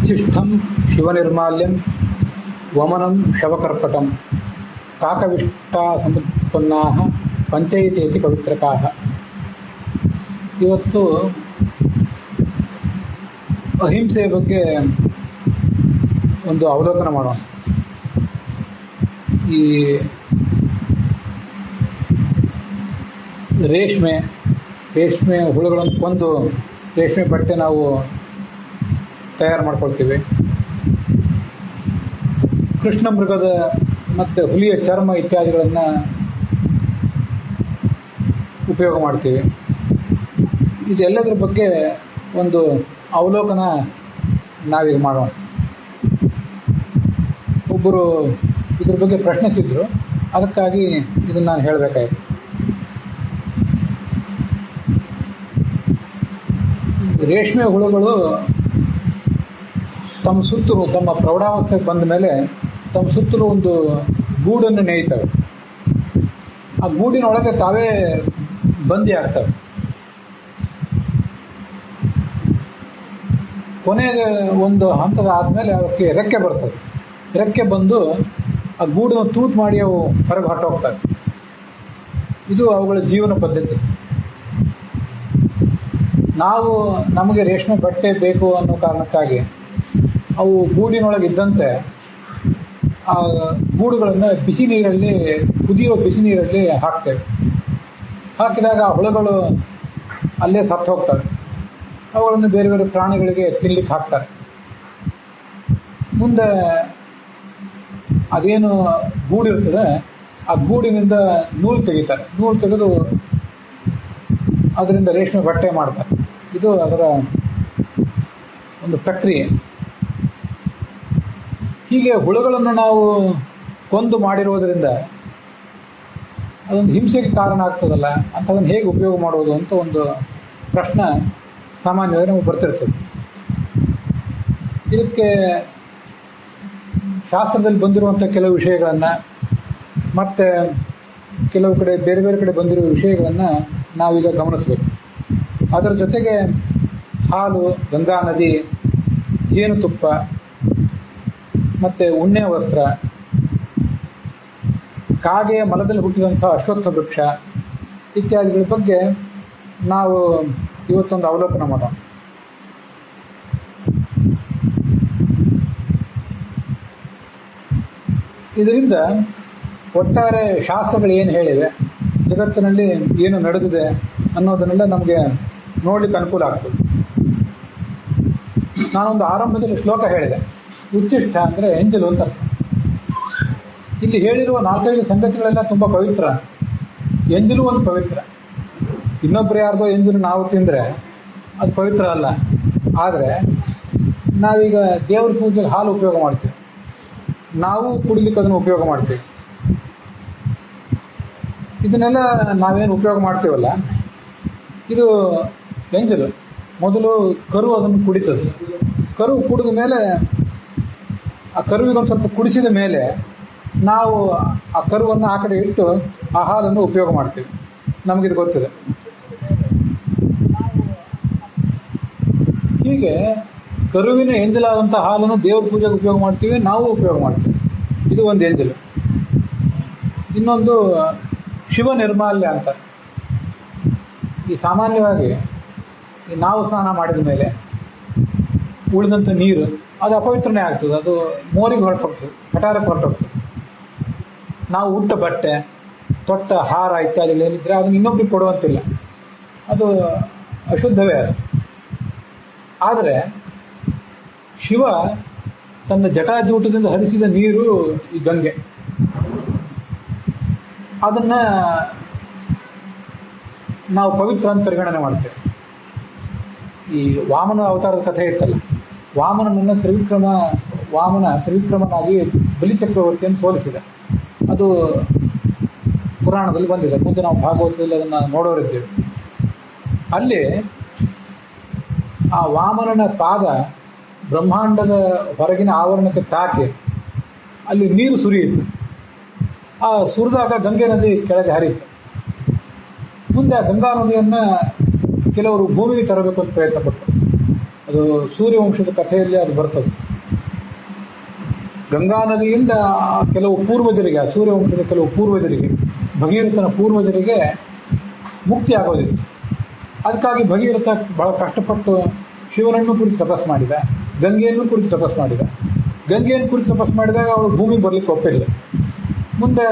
ಉಚ್ಛಿಷ್ಟಂ ಶಿವನಿರ್ಮಾಲ್ಯಂ ವಮನಂ ಶವಕರ್ಪಟಂ ಕಾಕವಿಷ್ಟಾ ಸಮುತ್ಪನ್ನಾಃ ಪಂಚೈತೇತಿ ಪವಿತ್ರಕಾಃ. ಇವತ್ತು ಅಹಿಂಸೆಯ ಬಗ್ಗೆ ಒಂದು ಅವಲೋಕನ ಮಾಡೋಣ. ಈ ರೇಷ್ಮೆ ಹುಳುಗಳನ್ನು ಕೊಂದು ರೇಷ್ಮೆ ಬಟ್ಟೆ ನಾವು ತಯಾರು ಮಾಡ್ಕೊಳ್ತೀವಿ. ಕೃಷ್ಣ ಮೃಗದ ಮತ್ತು ಹುಲಿಯ ಚರ್ಮ ಇತ್ಯಾದಿಗಳನ್ನು ಉಪಯೋಗ ಮಾಡ್ತೀವಿ. ಇದೆಲ್ಲದರ ಬಗ್ಗೆ ಒಂದು ಅವಲೋಕನ ನಾವೀಗ ಮಾಡೋಣ. ಒಬ್ಬರು ಇದ್ರ ಬಗ್ಗೆ ಪ್ರಶ್ನಿಸಿದ್ರು, ಅದಕ್ಕಾಗಿ ಇದನ್ನು ನಾನು ಹೇಳಬೇಕಾಯಿತು. ರೇಷ್ಮೆ ಹುಳುಗಳು ತಮ್ಮ ಸುತ್ತಲೂ, ತಮ್ಮ ಪ್ರೌಢಾವಸ್ಥೆಗೆ ಬಂದ ಮೇಲೆ ತಮ್ಮ ಸುತ್ತಲೂ ಒಂದು ಗೂಡನ್ನು ನೇಯ್ತವೆ. ಆ ಗೂಡಿನೊಳಗೆ ತಾವೇ ಬಂದಿ ಆಗ್ತವೆ. ಕೊನೆಗೆ ಒಂದು ಹಂತದ ಆದಮೇಲೆ ಅವಕ್ಕೆ ರೆಕ್ಕೆ ಬರ್ತದೆ. ರೆಕ್ಕೆ ಬಂದು ಆ ಗೂಡನ್ನು ತೂತು ಮಾಡಿ ಅವು ಹೊರಗೆ ಹೊರಟೋಗ್ತವೆ. ಇದು ಅವುಗಳ ಜೀವನ ಪದ್ಧತಿ. ನಮಗೆ ರೇಷ್ಮೆ ಬಟ್ಟೆ ಬೇಕು ಅನ್ನೋ ಕಾರಣಕ್ಕಾಗಿ ಅವು ಗೂಡಿನೊಳಗೆ ಇದ್ದಂತೆ ಆ ಗೂಡುಗಳನ್ನು ಕುದಿಯೋ ಬಿಸಿ ನೀರಲ್ಲಿ ಹಾಕ್ತೇವೆ. ಹಾಕಿದಾಗ ಆ ಹುಳುಗಳು ಅಲ್ಲೇ ಸತ್ತು ಹೋಗ್ತವೆ. ಅವುಗಳನ್ನು ಬೇರೆ ಬೇರೆ ಪ್ರಾಣಿಗಳಿಗೆ ತಿನ್ಲಿಕ್ಕೆ ಹಾಕ್ತಾರೆ. ಮುಂದೆ ಅದೇನು ಗೂಡಿರ್ತದೆ, ಆ ಗೂಡಿನಿಂದ ನೂಲು ತೆಗಿತಾರೆ. ನೂಲು ತೆಗೆದು ಅದರಿಂದ ರೇಷ್ಮೆ ಬಟ್ಟೆ ಮಾಡ್ತಾರೆ. ಇದು ಅದರ ಒಂದು ಪ್ರಕ್ರಿಯೆ. ಹೀಗೆ ಹುಳುಗಳನ್ನು ನಾವು ಕೊಂದು ಮಾಡಿರುವುದರಿಂದ ಅದೊಂದು ಹಿಂಸೆಗೆ ಕಾರಣ ಆಗ್ತದಲ್ಲ, ಅಂಥದನ್ನು ಹೇಗೆ ಉಪಯೋಗ ಮಾಡೋದು ಅಂತ ಒಂದು ಪ್ರಶ್ನೆ ಸಾಮಾನ್ಯವಾಗಿ ನಮಗೆ ಬರ್ತಿರ್ತದೆ. ಇದಕ್ಕೆ ಶಾಸ್ತ್ರದಲ್ಲಿ ಬಂದಿರುವಂಥ ಕೆಲವು ವಿಷಯಗಳನ್ನು ಮತ್ತು ಕೆಲವು ಕಡೆ ಬೇರೆ ಬೇರೆ ಕಡೆ ಬಂದಿರುವ ವಿಷಯಗಳನ್ನು ನಾವೀಗ ಗಮನಿಸಬೇಕು. ಅದರ ಜೊತೆಗೆ ಹಾಲು, ಗಂಗಾ ನದಿ, ಜೇನುತುಪ್ಪ ಮತ್ತು ಉಣ್ಣೆ ವಸ್ತ್ರ, ಕಾಗೆಯ ಮಲದಲ್ಲಿ ಹುಟ್ಟಿದಂಥ ಅಶ್ವತ್ಥ ವೃಕ್ಷ ಇತ್ಯಾದಿಗಳ ಬಗ್ಗೆ ನಾವು ಇವತ್ತೊಂದು ಅವಲೋಕನ ಮಾಡೋಣ. ಇದರಿಂದ ಒಟ್ಟಾರೆ ಶಾಸ್ತ್ರಗಳು ಏನು ಹೇಳಿವೆ, ಜಗತ್ತಿನಲ್ಲಿ ಏನು ನಡೆದಿದೆ ಅನ್ನೋದನ್ನೆಲ್ಲ ನಮಗೆ ನೋಡ್ಲಿಕ್ಕೆ ಅನುಕೂಲ ಆಗ್ತದೆ. ನಾನೊಂದು ಆರಂಭದಲ್ಲಿ ಶ್ಲೋಕ ಹೇಳಿದೆ, ಉಚ್ಚಿಷ್ಟ ಅಂದರೆ ಎಂಜಲು ಅಂತ ಅರ್ಥ. ಇಲ್ಲಿ ಹೇಳಿರುವ 4-5 ಸಂಗತಿಗಳೆಲ್ಲ ತುಂಬ ಪವಿತ್ರ. ಎಂಜಲು ಒಂದು ಪವಿತ್ರ. ಇನ್ನೊಬ್ಬರು ಯಾರ್ದೋ ಎಂಜಲು ನಾವು ತಿಂದರೆ ಅದು ಪವಿತ್ರ ಅಲ್ಲ. ಆದರೆ ನಾವೀಗ ದೇವ್ರ ಪೂಜೆಗೆ ಹಾಲು ಉಪಯೋಗ ಮಾಡ್ತೀವಿ, ನಾವು ಕುಡಿಲಿಕ್ಕೆ ಅದನ್ನು ಉಪಯೋಗ ಮಾಡ್ತೀವಿ. ಇದನ್ನೆಲ್ಲ ನಾವೇನು ಉಪಯೋಗ ಮಾಡ್ತೀವಲ್ಲ, ಇದು ಎಂಜಲು. ಮೊದಲು ಕರು ಅದನ್ನು ಕುಡಿತದೆ. ಕರು ಕುಡಿದ ಮೇಲೆ ಆ ಕರುವಿಗೊಂದು ಸ್ವಲ್ಪ ಕುಡಿಸಿದ ಮೇಲೆ ನಾವು ಆ ಕರುವನ್ನು ಆ ಕಡೆ ಇಟ್ಟು ಆ ಹಾಲನ್ನು ಉಪಯೋಗ ಮಾಡ್ತೀವಿ. ನಮಗಿದು ಗೊತ್ತಿದೆ. ಹೀಗೆ ಕರುವಿನ ಎಂಜಲಾದಂಥ ಹಾಲನ್ನು ದೇವ್ರ ಪೂಜೆಗೆ ಉಪಯೋಗ ಮಾಡ್ತೀವಿ, ನಾವು ಉಪಯೋಗ ಮಾಡ್ತೀವಿ. ಇದು ಒಂದು ಎಂಜಲು. ಇನ್ನೊಂದು ಶಿವ ನಿರ್ಮಾಲ್ಯ ಅಂತ. ಈ ಸಾಮಾನ್ಯವಾಗಿ ನಾವು ಸ್ನಾನ ಮಾಡಿದ ಮೇಲೆ ಉಳಿದಂಥ ನೀರು ಅದು ಅಪವಿತ್ರನೇ ಆಗ್ತದೆ. ಅದು ಮೋರಿಗೆ ಹೊರಟೋಗ್ತದೆ, ಕಟಾರಕ್ಕೆ ಹೊರಟೋಗ್ತದೆ. ನಾವು ಉಟ್ಟ ಬಟ್ಟೆ, ತೊಟ್ಟ ಹಾರ ಇತ್ಯಾದಿಗಳೇನಿದ್ರೆ ಅದನ್ನು ಇನ್ನೊಬ್ರಿಗೆ ಕೊಡುವಂತಿಲ್ಲ, ಅದು ಅಶುದ್ಧವೇ ಅದು. ಆದರೆ ಶಿವ ತನ್ನ ಜಟಾಜೂಟದಿಂದ ಹರಿಸಿದ ನೀರು ಈ ಗಂಗೆ, ಅದನ್ನು ನಾವು ಪವಿತ್ರ ಅಂತ ಪರಿಗಣನೆ ಮಾಡ್ತೇವೆ. ಈ ವಾಮನ ಅವತಾರದ ಕಥೆ ಇತ್ತಲ್ಲ, ವಾಮನ ತ್ರಿವಿಕ್ರಮನಾಗಿ ಬಲಿಚಕ್ರವರ್ತಿಯನ್ನು ಸೋಲಿಸಿದ. ಅದು ಪುರಾಣದಲ್ಲಿ ಬಂದಿದೆ. ಮುಂದೆ ನಾವು ಭಾಗವತದಲ್ಲಿ ಅದನ್ನು ನೋಡೋರಿದ್ದೇವೆ. ಅಲ್ಲಿ ಆ ವಾಮನನ ಪಾದ ಬ್ರಹ್ಮಾಂಡದ ಹೊರಗಿನ ಆವರಣಕ್ಕೆ ತಾಕಿ ಅಲ್ಲಿ ನೀರು ಸುರಿಯಿತು. ಆ ಸುರಿದಾಗ ಗಂಗೆ ನದಿ ಕೆಳಗೆ ಹರಿಯಿತು. ಮುಂದೆ ಆ ಗಂಗಾ ನದಿಯನ್ನು ಕೆಲವರು ಭೂಮಿಗೆ ತರಬೇಕು ಅಂತ ಪ್ರಯತ್ನ ಪಟ್ಟರು. ಅದು ಅದು ಸೂರ್ಯವಂಶದ ಕಥೆಯಲ್ಲಿ ಅದು ಬರ್ತದೆ. ಗಂಗಾ ನದಿಯಿಂದ ಕೆಲವು ಪೂರ್ವಜರಿಗೆ, ಸೂರ್ಯವಂಶದ ಕೆಲವು ಪೂರ್ವಜರಿಗೆ, ಭಗೀರಥನ ಪೂರ್ವಜರಿಗೆ ಮುಕ್ತಿ ಆಗೋದಿತ್ತು. ಅದಕ್ಕಾಗಿ ಭಗೀರಥ ಬಹಳ ಕಷ್ಟಪಟ್ಟು ಶಿವನನ್ನು ಕುರಿತು ತಪಸ್ ಮಾಡಿದ, ಗಂಗೆಯನ್ನು ಕುರಿತು ತಪಸ್ ಮಾಡಿದ. ಗಂಗೆಯನ್ನು ಕುರಿತು ತಪಸ್ ಮಾಡಿದಾಗ ಅವಳು ಭೂಮಿಗೆ ಬರ್ಲಿಕ್ಕೆ ಒಪ್ಪಿಲ್ಲ. ಮುಂದೆ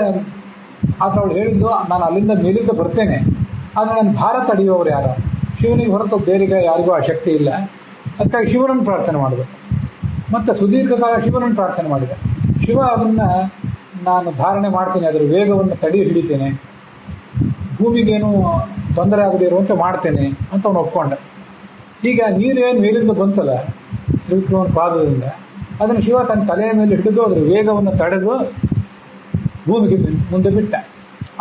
ಆದ್ರೆ ಅವಳು ಹೇಳಿದ್ದು, ನಾನು ಅಲ್ಲಿಂದ ಮೇಲಿಂದ ಬರ್ತೇನೆ, ಆದರೆ ನಾನು ಭಾರ ತಡೆಯುವವರು ಯಾರು? ಶಿವನಿಗೆ ಹೊರತು ಬೇರೆಗೆ ಯಾರಿಗೂ ಆ ಶಕ್ತಿ ಇಲ್ಲ. ಅದಕ್ಕಾಗಿ ಶಿವನನ್ನು ಪ್ರಾರ್ಥನೆ ಮಾಡಬೇಕು. ಮತ್ತು ಸುದೀರ್ಘ ಕಾಲ ಶಿವನನ್ನು ಪ್ರಾರ್ಥನೆ ಮಾಡಿದೆ. ಶಿವ ಅದನ್ನು ನಾನು ಧಾರಣೆ ಮಾಡ್ತೇನೆ, ಅದರ ವೇಗವನ್ನು ತಡೆ ಹಿಡಿತೇನೆ, ಭೂಮಿಗೇನು ತೊಂದರೆ ಆಗದೇ ಇರುವಂತೆ ಮಾಡ್ತೇನೆ ಅಂತ ಅವನು ಒಪ್ಕೊಂಡ. ಈಗ ನೀರೇನು ಮೇಲಿಂದ ಬಂತಲ್ಲ ತ್ರಿವಿಕ್ರಮನ ಪಾದದಿಂದ, ಅದನ್ನು ಶಿವ ತನ್ನ ತಲೆಯ ಮೇಲೆ ಹಿಡಿದು ಅದರ ವೇಗವನ್ನು ತಡೆದು ಭೂಮಿಗೆ ಮುಂದೆ ಬಿಟ್ಟ.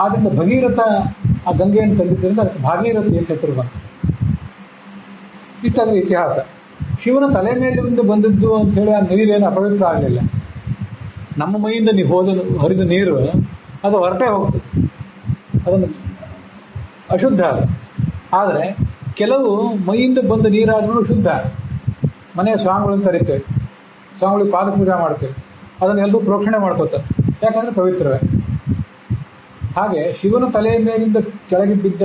ಆದ್ದರಿಂದ ಭಗೀರಥ ಆ ಗಂಗೆಯನ್ನು ತಂದಿದ್ದರಿಂದ ಅದಕ್ಕೆ ಭಾಗೀರಥಿ ಅಂತ ಹೆಸರು ಬಂತು. ಇಷ್ಟಾದರೆ ಇತಿಹಾಸ. ಶಿವನ ತಲೆ ಮೇಲಿಂದ ಬಂದದ್ದು ಅಂಥೇಳಿ ಆ ನೀರೇನು ಅಪವಿತ್ರ ಆಗಲಿಲ್ಲ. ನಮ್ಮ ಮೈಯಿಂದ ಹರಿದ ನೀರು ಅದು ಹೊರಟೇ ಹೋಗ್ತದೆ, ಅದನ್ನು ಅಶುದ್ಧ ಅದು. ಆದರೆ ಕೆಲವು ಮೈಯಿಂದ ಬಂದ ನೀರಾದ್ರೂ ಶುದ್ಧ. ಮನೆಯ ಸ್ವಾಮಿಗಳನ್ನು ಕರಿತೇವೆ, ಸ್ವಾಮಿಗಳಿಗೆ ಪಾದ ಪೂಜೆ ಮಾಡ್ತೇವೆ, ಅದನ್ನೆಲ್ಲರೂ ಪ್ರೋಕ್ಷಣೆ ಮಾಡ್ಕೋತಾರೆ, ಯಾಕಂದರೆ ಪವಿತ್ರವೇ. ಹಾಗೆ ಶಿವನ ತಲೆಯ ಮೇಲಿಂದ ಕೆಳಗೆ ಬಿದ್ದ,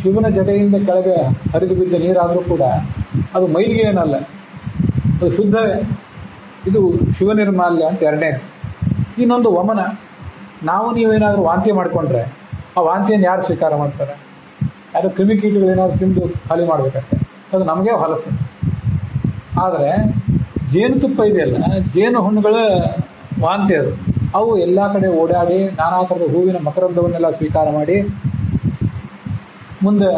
ಶಿವನ ಜಡೆಯಿಂದ ಕೆಳಗೆ ಹರಿದು ಬಿದ್ದ ನೀರಾದರೂ ಕೂಡ ಅದು ಮೈಲಿಗೆ ಏನಲ್ಲ, ಅದು ಶುದ್ಧವೇ. ಇದು ಶಿವನಿರ್ಮಾಲ್ಯ ಅಂತ ಎರಡನೇದು. ಇನ್ನೊಂದು ವಮನ. ನಾವು ನೀವೇನಾದರೂ ವಾಂತಿ ಮಾಡಿಕೊಂಡ್ರೆ ಆ ವಾಂತಿಯನ್ನು ಯಾರು ಸ್ವೀಕಾರ ಮಾಡ್ತಾರೆ? ಯಾರು ಕ್ರಿಮಿಕೀಟಗಳೇನಾದ್ರು ತಿಂದು ಖಾಲಿ ಮಾಡಬೇಕಷ್ಟೆ, ಅದು ನಮಗೆ ಹೊಲಸು. ಆದರೆ ಜೇನುತುಪ್ಪ ಇದೆಯಲ್ಲ, ಜೇನು ಹಣ್ಣುಗಳ ವಾಂತಿ ಅದು. ಅವು ಎಲ್ಲ ಕಡೆ ಓಡಾಡಿ ನಾನಾ ಥರದ ಹೂವಿನ ಮಕರಂದವನ್ನೆಲ್ಲ ಸ್ವೀಕಾರ ಮಾಡಿ ಮುಂದೆ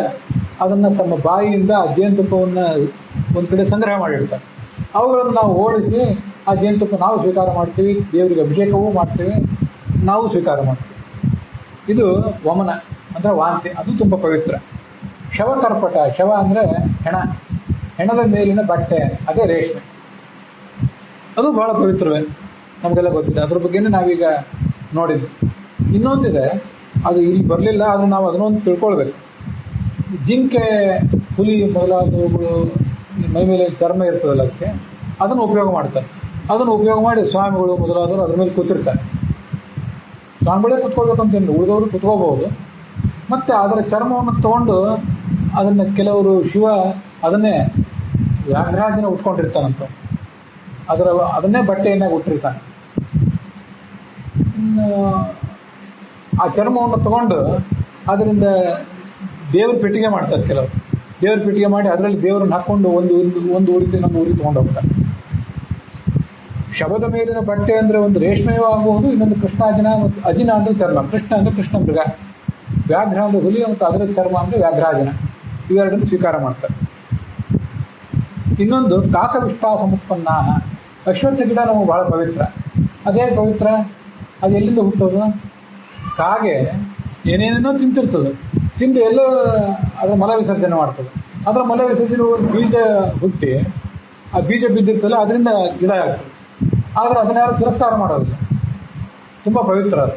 ಅದನ್ನು ತಮ್ಮ ಬಾಯಿಯಿಂದ ಆ ಜೇನುತುಪ್ಪವನ್ನು ಒಂದು ಕಡೆ ಸಂಗ್ರಹ ಮಾಡಿಡ್ತಾರೆ. ಅವುಗಳನ್ನು ನಾವು ಓಡಿಸಿ ಆ ಜೇನುತುಪ್ಪ ನಾವು ಸ್ವೀಕಾರ ಮಾಡ್ತೀವಿ, ದೇವರಿಗೆ ಅಭಿಷೇಕವೂ ಮಾಡ್ತೀವಿ, ನಾವು ಸ್ವೀಕಾರ ಮಾಡ್ತೀವಿ. ಇದು ವಮನ ಅಂದರೆ ವಾಂತಿ, ಅದು ತುಂಬ ಪವಿತ್ರ. ಶವಕರ್ಪಟ, ಶವ ಅಂದರೆ ಹೆಣ, ಹೆಣದ ಮೇಲಿನ ಬಟ್ಟೆ, ಅದೇ ರೇಷ್ಮೆ, ಅದು ಬಹಳ ಪವಿತ್ರವೇ, ನಮಗೆಲ್ಲ ಗೊತ್ತಿದೆ. ಅದ್ರ ಬಗ್ಗೆನೇ ನಾವೀಗ ನೋಡಿದ್ವಿ. ಇನ್ನೊಂದಿದೆ, ಅದು ಇಲ್ಲಿ ಬರಲಿಲ್ಲ, ಆದರೆ ನಾವು ಅದನ್ನೊಂದು ತಿಳ್ಕೊಳ್ಬೇಕು. ಜಿಂಕೆ, ಹುಲಿ ಮೊದಲಾದವುಗಳು ಮೈ ಮೇಲೆ ಚರ್ಮ ಇರ್ತದಲ್ಲ, ಅದಕ್ಕೆ ಅದನ್ನು ಉಪಯೋಗ ಮಾಡ್ತಾರೆ. ಅದನ್ನು ಉಪಯೋಗ ಮಾಡಿ ಸ್ವಾಮಿಗಳು ಮೊದಲಾದವರು ಅದ್ರ ಮೇಲೆ ಕೂತಿರ್ತಾರೆ. ಸ್ವಾಮಿಗಳೇ ಕುತ್ಕೊಳ್ಬೇಕಂತೇನು, ಉಳಿದವರು ಕುತ್ಕೋಬಹುದು. ಮತ್ತು ಅದರ ಚರ್ಮವನ್ನು ತಗೊಂಡು ಅದನ್ನು ಕೆಲವರು, ಶಿವ ಅದನ್ನೇ ವ್ಯಾಘ್ರಾಜನ ಉಟ್ಕೊಂಡಿರ್ತಾನಂತ, ಅದನ್ನೇ ಬಟ್ಟೆಯನ್ನಾಗಿ ಉಟ್ಟಿರ್ತಾನೆ. ಆ ಚರ್ಮವನ್ನು ತಗೊಂಡು ಅದರಿಂದ ದೇವ್ರ ಪೆಟ್ಟಿಗೆ ಮಾಡ್ತಾರೆ ಕೆಲವರು. ದೇವ್ರ ಪೆಟ್ಟಿಗೆ ಮಾಡಿ ಅದರಲ್ಲಿ ದೇವರನ್ನು ಹಾಕ್ಕೊಂಡು ಒಂದು ಊರಿಂದ ಇನ್ನೊಂದು ಊರಿಗೆ ತೊಗೊಂಡು ಹೋಗ್ತಾರೆ. ಶವದ ಮೇಲಿನ ಬಟ್ಟೆ ಅಂದರೆ ಒಂದು ರೇಷ್ಮೆಯೂ ಆಗಬಹುದು, ಇನ್ನೊಂದು ಕೃಷ್ಣಾಜಿನ ಮತ್ತು ಅಜಿನ ಅಂದರೆ ಚರ್ಮ. ಕೃಷ್ಣ ಅಂದರೆ ಕೃಷ್ಣ ಮೃಗ, ವ್ಯಾಘ್ರ ಅಂದರೆ ಹುಲಿ, ಮತ್ತು ಅದರ ಚರ್ಮ ಅಂದರೆ ವ್ಯಾಘ್ರಾಜನ. ಇವೆರಡನ್ನು ಸ್ವೀಕಾರ ಮಾಡ್ತಾರೆ. ಇನ್ನೊಂದು ಕಾಕವಿಷ್ಟಾಸ ಮುತ್ಪನ್ನ. ಅಶ್ವತ್ಥ ಗಿಡ ನಮಗೆ ಬಹಳ ಪವಿತ್ರ. ಅದೇ ಪವಿತ್ರ, ಅದು ಎಲ್ಲಿಂದ ಹುಟ್ಟೋದು? ಕಾಗೆ ಏನೇನೇನೋ ತಿಂತಿರ್ತದೆ, ತಿಂದು ಎಲ್ಲೋ ಅದರ ಮಲ ವಿಸರ್ಜನೆ ಮಾಡ್ತದೆ. ಅದರ ಮಲ ವಿಸರ್ಜನೆ ಬೀಜ ಹುಟ್ಟಿ ಆ ಬೀಜ ಬಿದ್ದಿರ್ತಲ್ಲ, ಅದರಿಂದ ಗಿಡ ಆಗ್ತದೆ. ಆದರೆ ಅದನ್ನ ಯಾರು ತಿರಸ್ಕಾರ ಮಾಡೋದಿಲ್ಲ, ತುಂಬ ಪವಿತ್ರ ಅದು.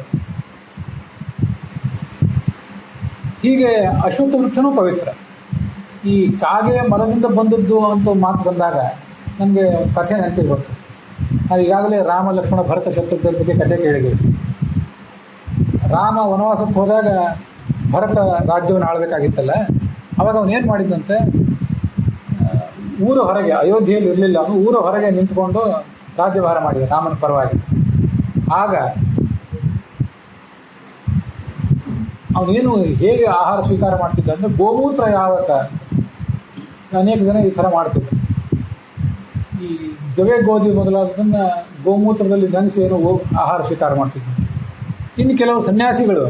ಹೀಗೆ ಅಶ್ವತ್ಥ ವೃಕ್ಷನೂ ಪವಿತ್ರ. ಈ ಕಾಗೆಯ ಮರದಿಂದ ಬಂದದ್ದು ಅಂತ ಮಾತು ಬಂದಾಗ ನನಗೆ ಕಥೆ ನೆನಪಿಗೆ ಬರ್ತದೆ. ನಾವು ಈಗಾಗಲೇ ರಾಮ, ಲಕ್ಷ್ಮಣ, ಭರತ, ಶತ್ರುಘ್ನರ ಬಗ್ಗೆ ಕಥೆ ಕೇಳಿದ್ದೀವಿ. ರಾಮ ವನವಾಸಕ್ಕೆ ಹೋದಾಗ ಭರತ ರಾಜ್ಯವನ್ನು ಆಳಬೇಕಾಗಿತ್ತಲ್ಲ, ಅವಾಗ ಅವನೇನು ಮಾಡಿದ್ದಂತೆ, ಊರ ಹೊರಗೆ, ಅಯೋಧ್ಯೆಯಲ್ಲಿ ಇರಲಿಲ್ಲ ಅವನು, ಊರ ಹೊರಗೆ ನಿಂತ್ಕೊಂಡು ರಾಜ್ಯಭಾರ ಮಾಡಿದ ರಾಮನ ಪರವಾಗಿ. ಆಗ ಅವನೇನು ಹೇಗೆ ಆಹಾರ ಸ್ವೀಕಾರ ಮಾಡ್ತಿದ್ದ ಅಂದರೆ, ಗೋಮೂತ್ರ ಯಾವಕ, ಅನೇಕ ಜನ ಈ ಥರ ಮಾಡ್ತಿದ್ದರು. ಈ ಜವೆ ಗೋಧಿ ಮೊದಲಾದದನ್ನು ಗೋಮೂತ್ರದಲ್ಲಿ ನೆನೆಸಿ ಏನು ಆಹಾರ ಸ್ವೀಕಾರ ಮಾಡ್ತಿದ್ದರು. ಇನ್ನು ಕೆಲವು ಸನ್ಯಾಸಿಗಳು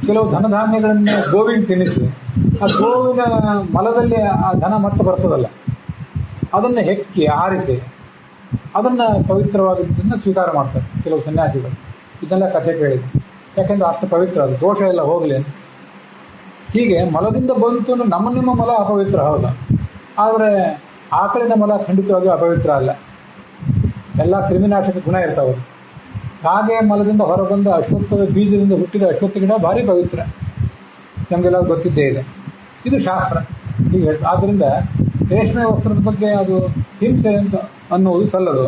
ಕೆಲವು ಧನಧಾನ್ಯಗಳನ್ನು ಗೋವಿಗೆ ತಿನ್ನಿಸಿ, ಆ ಗೋವಿನ ಮಲದಲ್ಲಿ ಆ ಧನ ಮತ್ತೆ ಬರ್ತದಲ್ಲ, ಅದನ್ನು ಹೆಕ್ಕಿ ಆರಿಸಿ ಅದನ್ನು ಪವಿತ್ರವಾಗಿದ್ದನ್ನು ಸ್ವೀಕಾರ ಮಾಡ್ತಾರೆ ಕೆಲವು ಸನ್ಯಾಸಿಗಳು. ಇದನ್ನೆಲ್ಲ ಕಥೆ ಕೇಳಿದೆ, ಯಾಕೆಂದರೆ ಅಷ್ಟು ಪವಿತ್ರ, ಅದು ದೋಷ ಎಲ್ಲ ಹೋಗಲಿ ಅಂತ. ಹೀಗೆ ಮಲದಿಂದ ಬಂತು, ನಿಮ್ಮ ಮಲ ಅಪವಿತ್ರ ಹೌದು, ಆದರೆ ಆಕಳಿನ ಮಲ ಖಂಡಿತವಾಗಿಯೂ ಅಪವಿತ್ರ ಅಲ್ಲ. ಎಲ್ಲ ಕ್ರಿಮಿನಾಶಕ ಗುಣ ಇರ್ತಾವೆ. ಕಾಗೆ ಮಲದಿಂದ ಹೊರಬಂದ ಅಶ್ವತ್ಥದ ಬೀಜದಿಂದ ಹುಟ್ಟಿದ ಅಶ್ವತ್ಥ ಗಿಡ ಭಾರಿ ಪವಿತ್ರ, ನಮಗೆಲ್ಲ ಗೊತ್ತಿದ್ದೇ ಇದೆ. ಇದು ಶಾಸ್ತ್ರ ಹೀಗೆ. ಆದ್ದರಿಂದ ರೇಷ್ಮೆ ವಸ್ತ್ರದ ಬಗ್ಗೆ ಅದು ಹಿಂಸೆ ಅಂತ ಅನ್ನುವುದು ಸಲ್ಲದು.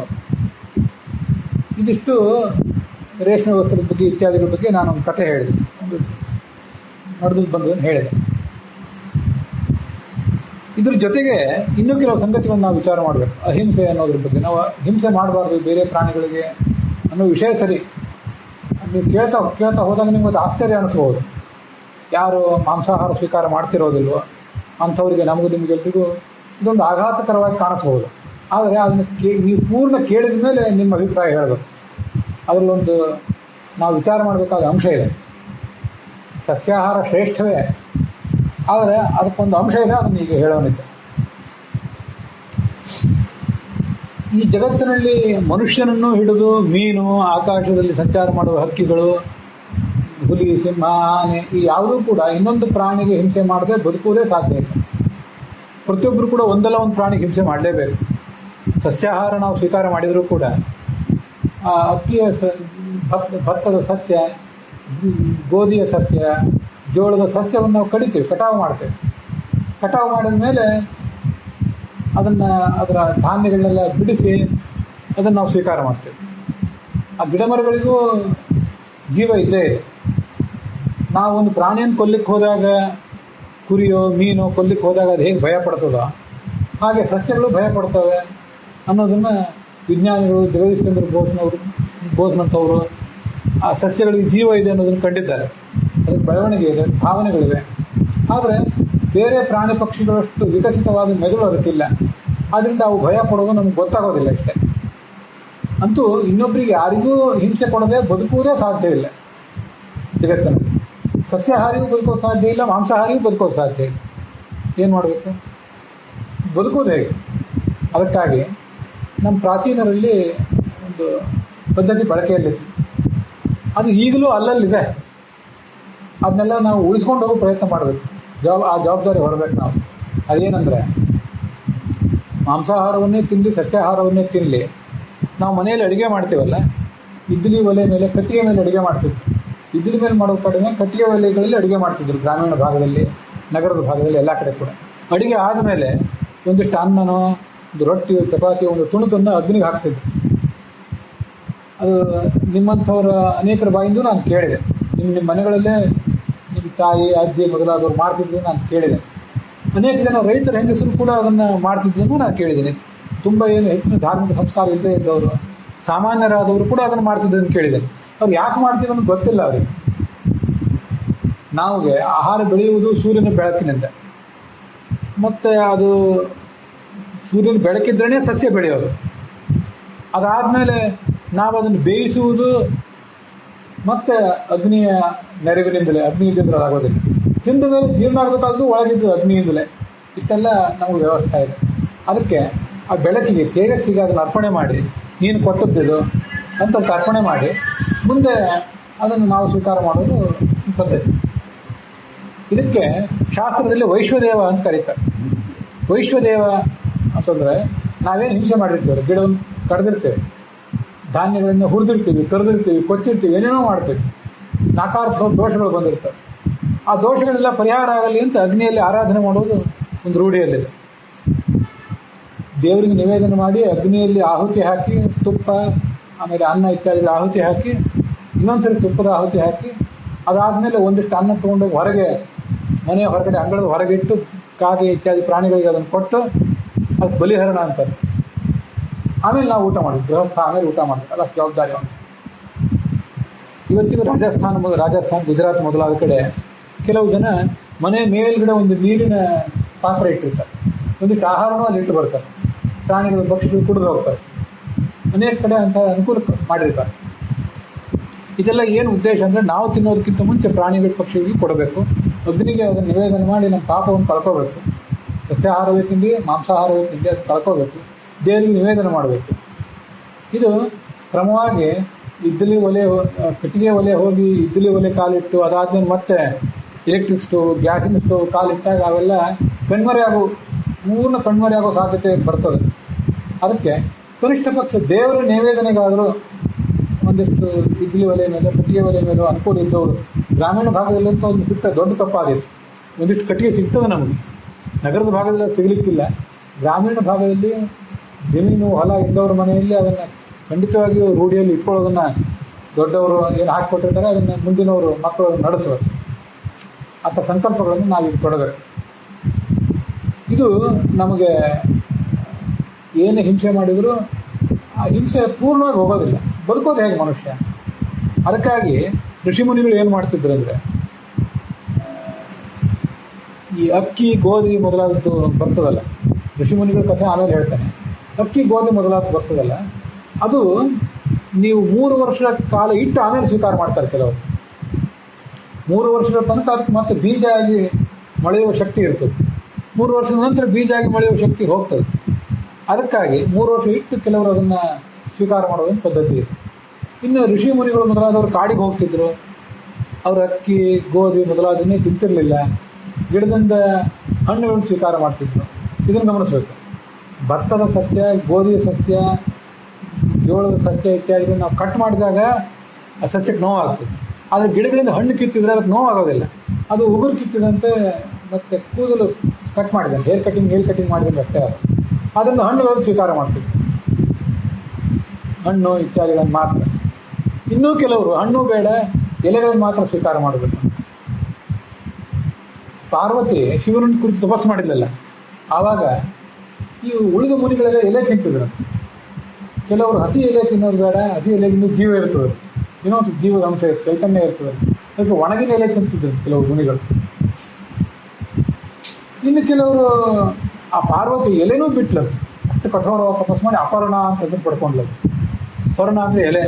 ಇದಿಷ್ಟು ರೇಷ್ಮೆ ವಸ್ತ್ರದ ಬಗ್ಗೆ ಇತ್ಯಾದಿಗಳ ಬಗ್ಗೆ ನಾನು ಒಂದು ಕಥೆ ಹೇಳಿದೆ, ಒಂದು ನಡೆದು ಬಂದದನ್ನು ಹೇಳಿದೆ. ಇದ್ರ ಜೊತೆಗೆ ಇನ್ನೂ ಕೆಲವು ಸಂಗತಿಗಳನ್ನು ನಾವು ವಿಚಾರ ಮಾಡಬೇಕು. ಅಹಿಂಸೆ ಅನ್ನೋದ್ರ ಬಗ್ಗೆ, ನಾವು ಹಿಂಸೆ ಮಾಡಬಾರ್ದು ಬೇರೆ ಪ್ರಾಣಿಗಳಿಗೆ ಅನ್ನೋ ವಿಷಯ ಸರಿ. ನೀವು ಕೇಳ್ತಾ ಕೇಳ್ತಾ ಹೋದಾಗ ನಿಮ್ಗೆ ಅದು ಆಶ್ಚರ್ಯ ಅನಿಸ್ಬೋದು. ಯಾರು ಮಾಂಸಾಹಾರ ಸ್ವೀಕಾರ ಮಾಡ್ತಿರೋದಿಲ್ವೋ ಅಂಥವರಿಗೆ, ನಮಗೂ ನಿಮಗೆಲ್ರಿಗೂ ಇದೊಂದು ಆಘಾತಕರವಾಗಿ ಕಾಣಿಸ್ಬೋದು. ಆದರೆ ಅದನ್ನು ನೀವು ಪೂರ್ಣ ಕೇಳಿದ ಮೇಲೆ ನಿಮ್ಮ ಅಭಿಪ್ರಾಯ ಹೇಳಬೇಕು. ಅದರಲ್ಲೊಂದು ನಾವು ವಿಚಾರ ಮಾಡಬೇಕಾದ ಅಂಶ ಇದೆ. ಸಸ್ಯಾಹಾರ ಶ್ರೇಷ್ಠವೇ, ಆದರೆ ಅದಕ್ಕೊಂದು ಅಂಶ ಇದೆ, ಅದನ್ನು ಈಗ ಹೇಳೋನಿದ್ದೆ. ಈ ಜಗತ್ತಿನಲ್ಲಿ ಮನುಷ್ಯನನ್ನು ಹಿಡಿದು ಮೀನು, ಆಕಾಶದಲ್ಲಿ ಸಂಚಾರ ಮಾಡುವ ಹಕ್ಕಿಗಳು, ಹುಲಿ, ಸಿಂಹ, ಆನೆ, ಈ ಯಾವುದೂ ಕೂಡ ಇನ್ನೊಂದು ಪ್ರಾಣಿಗೆ ಹಿಂಸೆ ಮಾಡದೆ ಬದುಕುವುದೇ ಸಾಧ್ಯ ಇಲ್ಲ. ಪ್ರತಿಯೊಬ್ಬರು ಕೂಡ ಒಂದಲ್ಲ ಒಂದು ಪ್ರಾಣಿಗೆ ಹಿಂಸೆ ಮಾಡಲೇಬೇಕು. ಸಸ್ಯಾಹಾರ ನಾವು ಸ್ವೀಕಾರ ಮಾಡಿದರೂ ಕೂಡ ಅಕ್ಕಿಯ ಭತ್ತದ ಸಸ್ಯ, ಗೋಧಿಯ ಸಸ್ಯ, ಜೋಳದ ಸಸ್ಯವನ್ನು ನಾವು ಕಡಿತೀವಿ, ಕಟಾವು ಮಾಡ್ತೇವೆ. ಕಟಾವು ಮಾಡಿದ ಮೇಲೆ ಅದರ ಧಾನ್ಯಗಳನ್ನೆಲ್ಲ ಬಿಡಿಸಿ ಅದನ್ನು ನಾವು ಸ್ವೀಕಾರ ಮಾಡ್ತೇವೆ. ಆ ಗಿಡ ಮರಗಳಿಗೂ ಜೀವ ಇದ್ದೇ ಇದೆ. ನಾವು ಒಂದು ಪ್ರಾಣಿಯನ್ನು ಕೊಲ್ಲಿಕ್ಕೆ ಹೋದಾಗ, ಕುರಿಯೋ ಮೀನೋ ಕೊಲ್ಲಿಕ್ಕೆ ಹೋದಾಗ ಅದು ಹೇಗೆ ಭಯ ಪಡ್ತದೋ ಹಾಗೆ ಸಸ್ಯಗಳು ಭಯ ಪಡ್ತವೆ ಅನ್ನೋದನ್ನು ವಿಜ್ಞಾನಿಗಳು, ಜಗದೀಶ್ ಚಂದ್ರ ಬೋಸ್ನಂಥವರು ಆ ಸಸ್ಯಗಳಿಗೆ ಜೀವ ಇದೆ ಅನ್ನೋದನ್ನು ಕಂಡಿದ್ದಾರೆ. ಅದಕ್ಕೆ ಬೆಳವಣಿಗೆ ಇದೆ, ಭಾವನೆಗಳಿವೆ. ಆದರೆ ಬೇರೆ ಪ್ರಾಣಿ ಪಕ್ಷಿಗಳಷ್ಟು ವಿಕಸಿತವಾದ ಮೆದುಳು ಅದಕ್ಕಿಲ್ಲ. ಆದ್ದರಿಂದ ಅವು ಭಯ ಪಡೋದು ನಮ್ಗೆ ಗೊತ್ತಾಗೋದಿಲ್ಲ ಅಷ್ಟೇ. ಅಂತೂ ಇನ್ನೊಬ್ಬರಿಗೆ ಯಾರಿಗೂ ಹಿಂಸೆ ಕೊಡದೆ ಬದುಕುವುದೇ ಸಾಧ್ಯ ಇಲ್ಲ ಜಗತ್ತಿನಲ್ಲಿ. ಸಸ್ಯಾಹಾರಿಗೂ ಬದುಕೋದು ಸಾಧ್ಯ ಇಲ್ಲ, ಮಾಂಸಾಹಾರಿಗೂ ಬದುಕೋದು ಸಾಧ್ಯ ಇಲ್ಲ. ಏನು ಮಾಡಬೇಕು? ಬದುಕೋದು ಹೇಗೆ? ಅದಕ್ಕಾಗಿ ನಮ್ಮ ಪ್ರಾಚೀನರಲ್ಲಿ ಒಂದು ಪದ್ಧತಿ ಬಳಕೆಯಲ್ಲಿತ್ತು. ಅದು ಈಗಲೂ ಅಲ್ಲಲ್ಲಿದೆ. ಅದನ್ನೆಲ್ಲ ನಾವು ಉಳಿಸ್ಕೊಂಡು ಹೋಗೋ ಪ್ರಯತ್ನ ಮಾಡಬೇಕು. ಆ ಜವಾಬ್ದಾರಿ ಹೊರಬೇಕು ನಾವು. ಅದೇನೆಂದರೆ, ಮಾಂಸಾಹಾರವನ್ನೇ ತಿನ್ನಲಿ, ಸಸ್ಯಾಹಾರವನ್ನೇ ತಿನ್ನಲಿ, ನಾವು ಮನೆಯಲ್ಲಿ ಅಡುಗೆ ಮಾಡ್ತೀವಲ್ಲ, ಇಡ್ಲಿ ಒಲೆ ಮೇಲೆ, ಕಟ್ಟಿಗೆ ಮೇಲೆ ಅಡುಗೆ ಮಾಡ್ತಿದ್ವಿ. ಇಡ್ಲಿ ಮೇಲೆ ಮಾಡೋ ಕಡಿಮೆ ಕಟ್ಟಿಗೆ ಒಲೆಗಳಲ್ಲಿ ಅಡುಗೆ ಮಾಡ್ತಿದ್ರು ಗ್ರಾಮೀಣ ಭಾಗದಲ್ಲಿ, ನಗರದ ಭಾಗದಲ್ಲಿ, ಎಲ್ಲ ಕಡೆ ಕೂಡ. ಅಡುಗೆ ಆದಮೇಲೆ ಒಂದಿಷ್ಟು ಅನ್ನನೋ, ಒಂದು ರೊಟ್ಟಿ, ಚಪಾತಿ, ಒಂದು ತುಣುಕನ್ನು ಅಗ್ನಿಗೆ ಹಾಕ್ತಿದ್ರು. ಅದು ನಿಮ್ಮಂಥವರ ಅನೇಕರ ಬಾಯಿಂದ ನಾನು ಕೇಳಿದೆ. ನಿಮ್ಮ ಮನೆಗಳಲ್ಲೇ ನಿಮ್ಮ ತಾಯಿ, ಅಜ್ಜಿ ಮೊದಲಾದವರು ಮಾಡ್ತಿದ್ರು ನಾನು ಕೇಳಿದೆ. ಅನೇಕ ಜನ ರೈತರ ಹೆಂಗಸರು ಕೂಡ ಅದನ್ನು ಮಾಡ್ತಿದ್ದನ್ನು ನಾನು ಕೇಳಿದ್ದೀನಿ. ತುಂಬ ಏನು ಹೆಚ್ಚಿನ ಧಾರ್ಮಿಕ ಸಂಸ್ಕಾರ ಇಲ್ಲದೆ ಇದ್ದವರು, ಸಾಮಾನ್ಯರಾದವರು ಕೂಡ ಅದನ್ನು ಮಾಡ್ತಿದ್ದನ್ನು ಕೇಳಿದ್ದೇನೆ. ಅವ್ರು ಯಾಕೆ ಮಾಡ್ತೀವಿ ಅನ್ನೋದು ಗೊತ್ತಿಲ್ಲ ಅವರಿಗೆ. ನಮಗೆ ಆಹಾರ ಬೆಳೆಯುವುದು ಸೂರ್ಯನ ಬೆಳಕಿನಿಂದ, ಮತ್ತು ಅದು ಸೂರ್ಯನ ಬೆಳಕಿದ್ರೇ ಸಸ್ಯ ಬೆಳೆಯೋದು. ಅದಾದಮೇಲೆ ನಾವು ಅದನ್ನು ಬೇಯಿಸುವುದು ಮತ್ತು ಅಗ್ನಿಯ ನೆರವಿನಿಂದಲೇ, ಅಗ್ನಿಯಿಂದ ಆಗೋದಿಲ್ಲ. ತಿಂದ ಮೇಲೆ ಜೀರ್ಣ ಆಗಬೇಕಾದ್ರೂ ಒಳಗಿದ್ದು ಅಗ್ನಿಯಿಂದಲೇ. ಇಷ್ಟೆಲ್ಲ ನಮಗೆ ವ್ಯವಸ್ಥೆ ಇದೆ. ಅದಕ್ಕೆ ಆ ಬೆಳಕಿಗೆ, ತೇಜಸ್ಸಿಗೆ ಅದನ್ನು ಅರ್ಪಣೆ ಮಾಡಿ, ನೀನು ಕೊಟ್ಟದ್ದಿದು ಅಂತ ಅರ್ಪಣೆ ಮಾಡಿ ಮುಂದೆ ಅದನ್ನು ನಾವು ಸ್ವೀಕಾರ ಮಾಡೋದು ಪದ್ಧತಿ. ಇದಕ್ಕೆ ಶಾಸ್ತ್ರದಲ್ಲಿ ವೈಶ್ವದೇವ ಅಂತ ಕರೀತಾರೆ. ವೈಶ್ವದೇವ ಅಂತಂದರೆ, ನಾವೇನು ಹಿಂಸೆ ಮಾಡಿರ್ತೀವಿ, ಗಿಡವನ್ನು ಕಡ್ದಿರ್ತೇವೆ, ಧಾನ್ಯಗಳನ್ನು ಹುರಿದಿರ್ತೀವಿ, ಕರೆದಿರ್ತೀವಿ, ಕೊಚ್ಚಿರ್ತೀವಿ, ಏನೇನೋ ಮಾಡ್ತೀವಿ, ನಾಕಾರ್ಥ ದೋಷಗಳು ಬಂದಿರ್ತವೆ. ಆ ದೋಷಗಳೆಲ್ಲ ಪರಿಹಾರ ಆಗಲಿ ಅಂತ ಅಗ್ನಿಯಲ್ಲಿ ಆರಾಧನೆ ಮಾಡೋದು ಒಂದು ರೂಢಿಯಲ್ಲಿದೆ. ದೇವರಿಗೆ ನಿವೇದನೆ ಮಾಡಿ ಅಗ್ನಿಯಲ್ಲಿ ಆಹುತಿ ಹಾಕಿ, ತುಪ್ಪ, ಆಮೇಲೆ ಅನ್ನ ಇತ್ಯಾದಿ ಆಹುತಿ ಹಾಕಿ, ಇನ್ನೊಂದ್ಸರಿ ತುಪ್ಪದ ಆಹುತಿ ಹಾಕಿ, ಅದಾದಮೇಲೆ ಒಂದಿಷ್ಟು ಅನ್ನ ತೊಗೊಂಡೋಗಿ ಹೊರಗೆ, ಮನೆಯ ಹೊರಗಡೆ, ಅಂಗಳದ ಹೊರಗೆ ಇಟ್ಟು, ಕಾಗೆ ಇತ್ಯಾದಿ ಪ್ರಾಣಿಗಳಿಗೆ ಅದನ್ನು ಕೊಟ್ಟು, ಅದು ಬಲಿಹರಣ ಅಂತಾರೆ. ಆಮೇಲೆ ನಾವು ಊಟ ಮಾಡಿದ್ವಿ, ಗೃಹಸ್ಥ ಆಮೇಲೆ ಊಟ ಮಾಡ್ತೀವಿ. ಅಲ್ಲ, ಜವಾಬ್ದಾರಿ ಅವನು. ಇವತ್ತಿಗೂ ರಾಜಸ್ಥಾನ, ಗುಜರಾತ್ ಮೊದಲಾದ ಕಡೆ ಕೆಲವು ಜನ ಮನೆ ಮೇಲ್ಗಡೆ ಒಂದು ನೀರಿನ ಪಾತ್ರ ಇಟ್ಟಿರ್ತಾರೆ. ಒಂದಿಷ್ಟು ಆಹಾರನೂ ಅಲ್ಲಿ ಇಟ್ಟು ಬರ್ತಾರೆ. ಪ್ರಾಣಿಗಳು, ಪಕ್ಷಿಗಳು ಕುಡಿದು ಹೋಗ್ತಾರೆ. ಅನೇಕ ಕಡೆ ಅಂತ ಅನುಕೂಲ ಮಾಡಿರ್ತಾರೆ. ಇದೆಲ್ಲ ಏನು ಉದ್ದೇಶ ಅಂದರೆ, ನಾವು ತಿನ್ನೋದಕ್ಕಿಂತ ಮುಂಚೆ ಪ್ರಾಣಿಗಳ, ಪಕ್ಷಿಗಳಿಗೆ ಕೊಡಬೇಕು. ಅಗ್ನಿಗೆ ಅದನ್ನು ನಿವೇದನೆ ಮಾಡಿ ನಮ್ಮ ಪಾಪವನ್ನು ಕಳ್ಕೋಬೇಕು. ಸಸ್ಯಾಹಾರವೇ ತಿಂದು, ಮಾಂಸಾಹಾರವೇ ತಿಂದು ಅದು ಕಳ್ಕೋಬೇಕು, ದೇವರಿಗೆ ನಿವೇದನೆ ಮಾಡಬೇಕು. ಇದು ಕ್ರಮವಾಗಿ ಇಡ್ಲಿ ಒಲೆ, ಕಟ್ಟಿಗೆ ಒಲೆ ಹೋಗಿ ಇಡ್ಲಿ ಒಲೆ ಕಾಲಿಟ್ಟು, ಅದಾದ್ಮೇಲೆ ಮತ್ತೆ ಎಲೆಕ್ಟ್ರಿಕ್ ಸ್ಟೋವ್, ಗ್ಯಾಸಿನ ಸ್ಟೋವ್ ಕಾಲಿಟ್ಟಾಗ ಅವೆಲ್ಲ ಪೂರ್ಣ ಕಣ್ಮರೆ ಆಗೋ ಸಾಧ್ಯತೆ ಬರ್ತದೆ. ಅದಕ್ಕೆ ಕನಿಷ್ಠ ಪಕ್ಷ ದೇವರ ನಿವೇದನೆಗಾದರೂ ಒಂದಿಷ್ಟು ಇಡ್ಲಿ ಒಲೆ ಮೇಲೆ, ಕಟ್ಟಿಗೆ ಒಲೆ ಮೇಲೆ ಅನುಕೂಲ ಇದ್ದವರು, ಗ್ರಾಮೀಣ ಭಾಗದಲ್ಲಂತ ಒಂದು ಬಿಟ್ಟ ದೊಡ್ಡ ತಪ್ಪಾಗಿತ್ತು. ಒಂದಿಷ್ಟು ಕಟ್ಟಿಗೆ ಸಿಗ್ತದೆ ನಮಗೆ, ನಗರದ ಭಾಗದಲ್ಲಿ ಸಿಗಲಿಕ್ಕಿಲ್ಲ. ಗ್ರಾಮೀಣ ಭಾಗದಲ್ಲಿ ಜಮೀನು ಹೊಲ ಇದ್ದವ್ರ ಮನೆಯಲ್ಲಿ ಅದನ್ನು ಖಂಡಿತವಾಗಿಯೂ ರೂಢಿಯಲ್ಲಿ ಇಟ್ಕೊಳ್ಳೋದನ್ನ ದೊಡ್ಡವರು ಏನು ಹಾಕಿಕೊಟ್ಟಿರ್ತಾರೆ ಅದನ್ನು ಮುಂದಿನವರು ಮಕ್ಕಳು ನಡೆಸಬೇಕು. ಅಂಥ ಸಂಕಲ್ಪಗಳನ್ನು ನಾವೀಗ ತೊಡಗಬೇಕು. ಇದು ನಮಗೆ ಏನು ಹಿಂಸೆ ಮಾಡಿದರೂ ಆ ಹಿಂಸೆ ಪೂರ್ಣವಾಗಿ ಹೋಗೋದಿಲ್ಲ. ಬದುಕೋದು ಹೇಗೆ ಮನುಷ್ಯ? ಅದಕ್ಕಾಗಿ ಋಷಿಮುನಿಗಳು ಏನು ಮಾಡ್ತಿದ್ರು ಅಂದರೆ, ಈ ಅಕ್ಕಿ ಗೋಧಿ ಮೊದಲಾದದ್ದು ಬರ್ತದಲ್ಲ, ಋಷಿಮುನಿಗಳ ಕಥೆ ಆಮೇಲೆ ಹೇಳ್ತಾನೆ. ಅಕ್ಕಿ ಗೋಧಿ ಮೊದಲಾದ ಬರ್ತದಲ್ಲ, ಅದು ನೀವು 3 ವರ್ಷದ ಕಾಲ ಇಟ್ಟು ಆಮೇಲೆ ಸ್ವೀಕಾರ ಮಾಡ್ತಾರೆ ಕೆಲವರು. 3 ವರ್ಷದ ತನಕ ಅದಕ್ಕೆ ಮತ್ತೆ ಬೀಜ ಆಗಿ ಮೊಳೆಯುವ ಶಕ್ತಿ ಇರ್ತದೆ. 3 ವರ್ಷದ ನಂತರ ಬೀಜ ಆಗಿ ಮೊಳೆಯುವ ಶಕ್ತಿ ಹೋಗ್ತದೆ. ಅದಕ್ಕಾಗಿ 3 ವರ್ಷ ಇಟ್ಟು ಕೆಲವರು ಅದನ್ನು ಸ್ವೀಕಾರ ಮಾಡೋದೊಂದು ಪದ್ಧತಿ ಇದೆ. ಇನ್ನು ಋಷಿ ಮುನಿಗಳು ಮೊದಲಾದವರು ಕಾಡಿಗೆ ಹೋಗ್ತಿದ್ರು. ಅವರು ಅಕ್ಕಿ ಗೋಧಿ ಮೊದಲಾದನ್ನೇ ತಿಂತಿರಲಿಲ್ಲ. ಗಿಡದಿಂದ ಹಣ್ಣುಗಳನ್ನು ಸ್ವೀಕಾರ ಮಾಡ್ತಿದ್ರು. ಇದನ್ನು ಗಮನಿಸಬೇಕು. ಭತ್ತದ ಸಸ್ಯ, ಗೋಧಿಯ ಸಸ್ಯ, ಜೋಳದ ಸಸ್ಯ ಇತ್ಯಾದಿಗಳನ್ನು ನಾವು ಕಟ್ ಮಾಡಿದಾಗ ಆ ಸಸ್ಯಕ್ಕೆ ನೋವಾಗ್ತದೆ. ಆದರೆ ಗಿಡಗಳಿಂದ ಹಣ್ಣು ಕಿತ್ತಿದ್ರೆ ಅದಕ್ಕೆ ನೋವಾಗೋದಿಲ್ಲ. ಅದು ಉಗುರು ಕಿತ್ತಿದಂತೆ ಮತ್ತು ಕೂದಲು ಕಟ್ ಮಾಡಿದಂತೆ, ಹೇರ್ ಕಟಿಂಗ್ ಮಾಡಿದಂತೆ ಅಷ್ಟೇ. ಅದನ್ನು ಹಣ್ಣುಗಳನ್ನು ಸ್ವೀಕಾರ ಮಾಡ್ತಿದ್ರು, ಹಣ್ಣು ಇತ್ಯಾದಿಗಳನ್ನು ಮಾತ್ರ. ಇನ್ನೂ ಕೆಲವರು ಹಣ್ಣು ಬೇಡ, ಎಲೆಗಳನ್ನು ಮಾತ್ರ ಸ್ವೀಕಾರ ಮಾಡಬೇಕು. ಪಾರ್ವತಿ ಶಿವನನ್ನು ಕುರಿತು ತಪಸ್ಸು ಮಾಡಿದ್ಲಲ್ಲ, ಆವಾಗ ಈ ಉಳಿದ ಮುನಿಗಳೆಲ್ಲ ಎಲೆ ತಿಂತಿದ್ರು. ಕೆಲವರು ಹಸಿ ಎಲೆ ತಿನ್ನೋದು ಬೇಡ, ಹಸಿ ಎಲೆಗಿಂತ ಜೀವ ಇರ್ತದೆ, ಏನೋ ಒಂದು ಜೀವದ ಅಂಶ ಇರ್ತದೆ, ಚೈತನ್ಯ ಇರ್ತದೆ. ಅದಕ್ಕೆ ಒಣಗಿನ ಎಲೆ ತಿಂತಿದ್ರು ಕೆಲವರು ಮುನಿಗಳು. ಇನ್ನು ಕೆಲವರು ಆ ಪಾರ್ವತಿ ಎಲೆನೂ ಬಿಟ್ಲದು, ಅಷ್ಟು ಕಠೋರವಾಗಿ ತಪಸ್ಸು ಮಾಡಿ ಅಪರ್ಣ ಅಂತ ಹೆಸರು ಪಡ್ಕೊಂಡ್ಲದು. ಪರ್ಣ ಅಂದರೆ ಎಲೆ,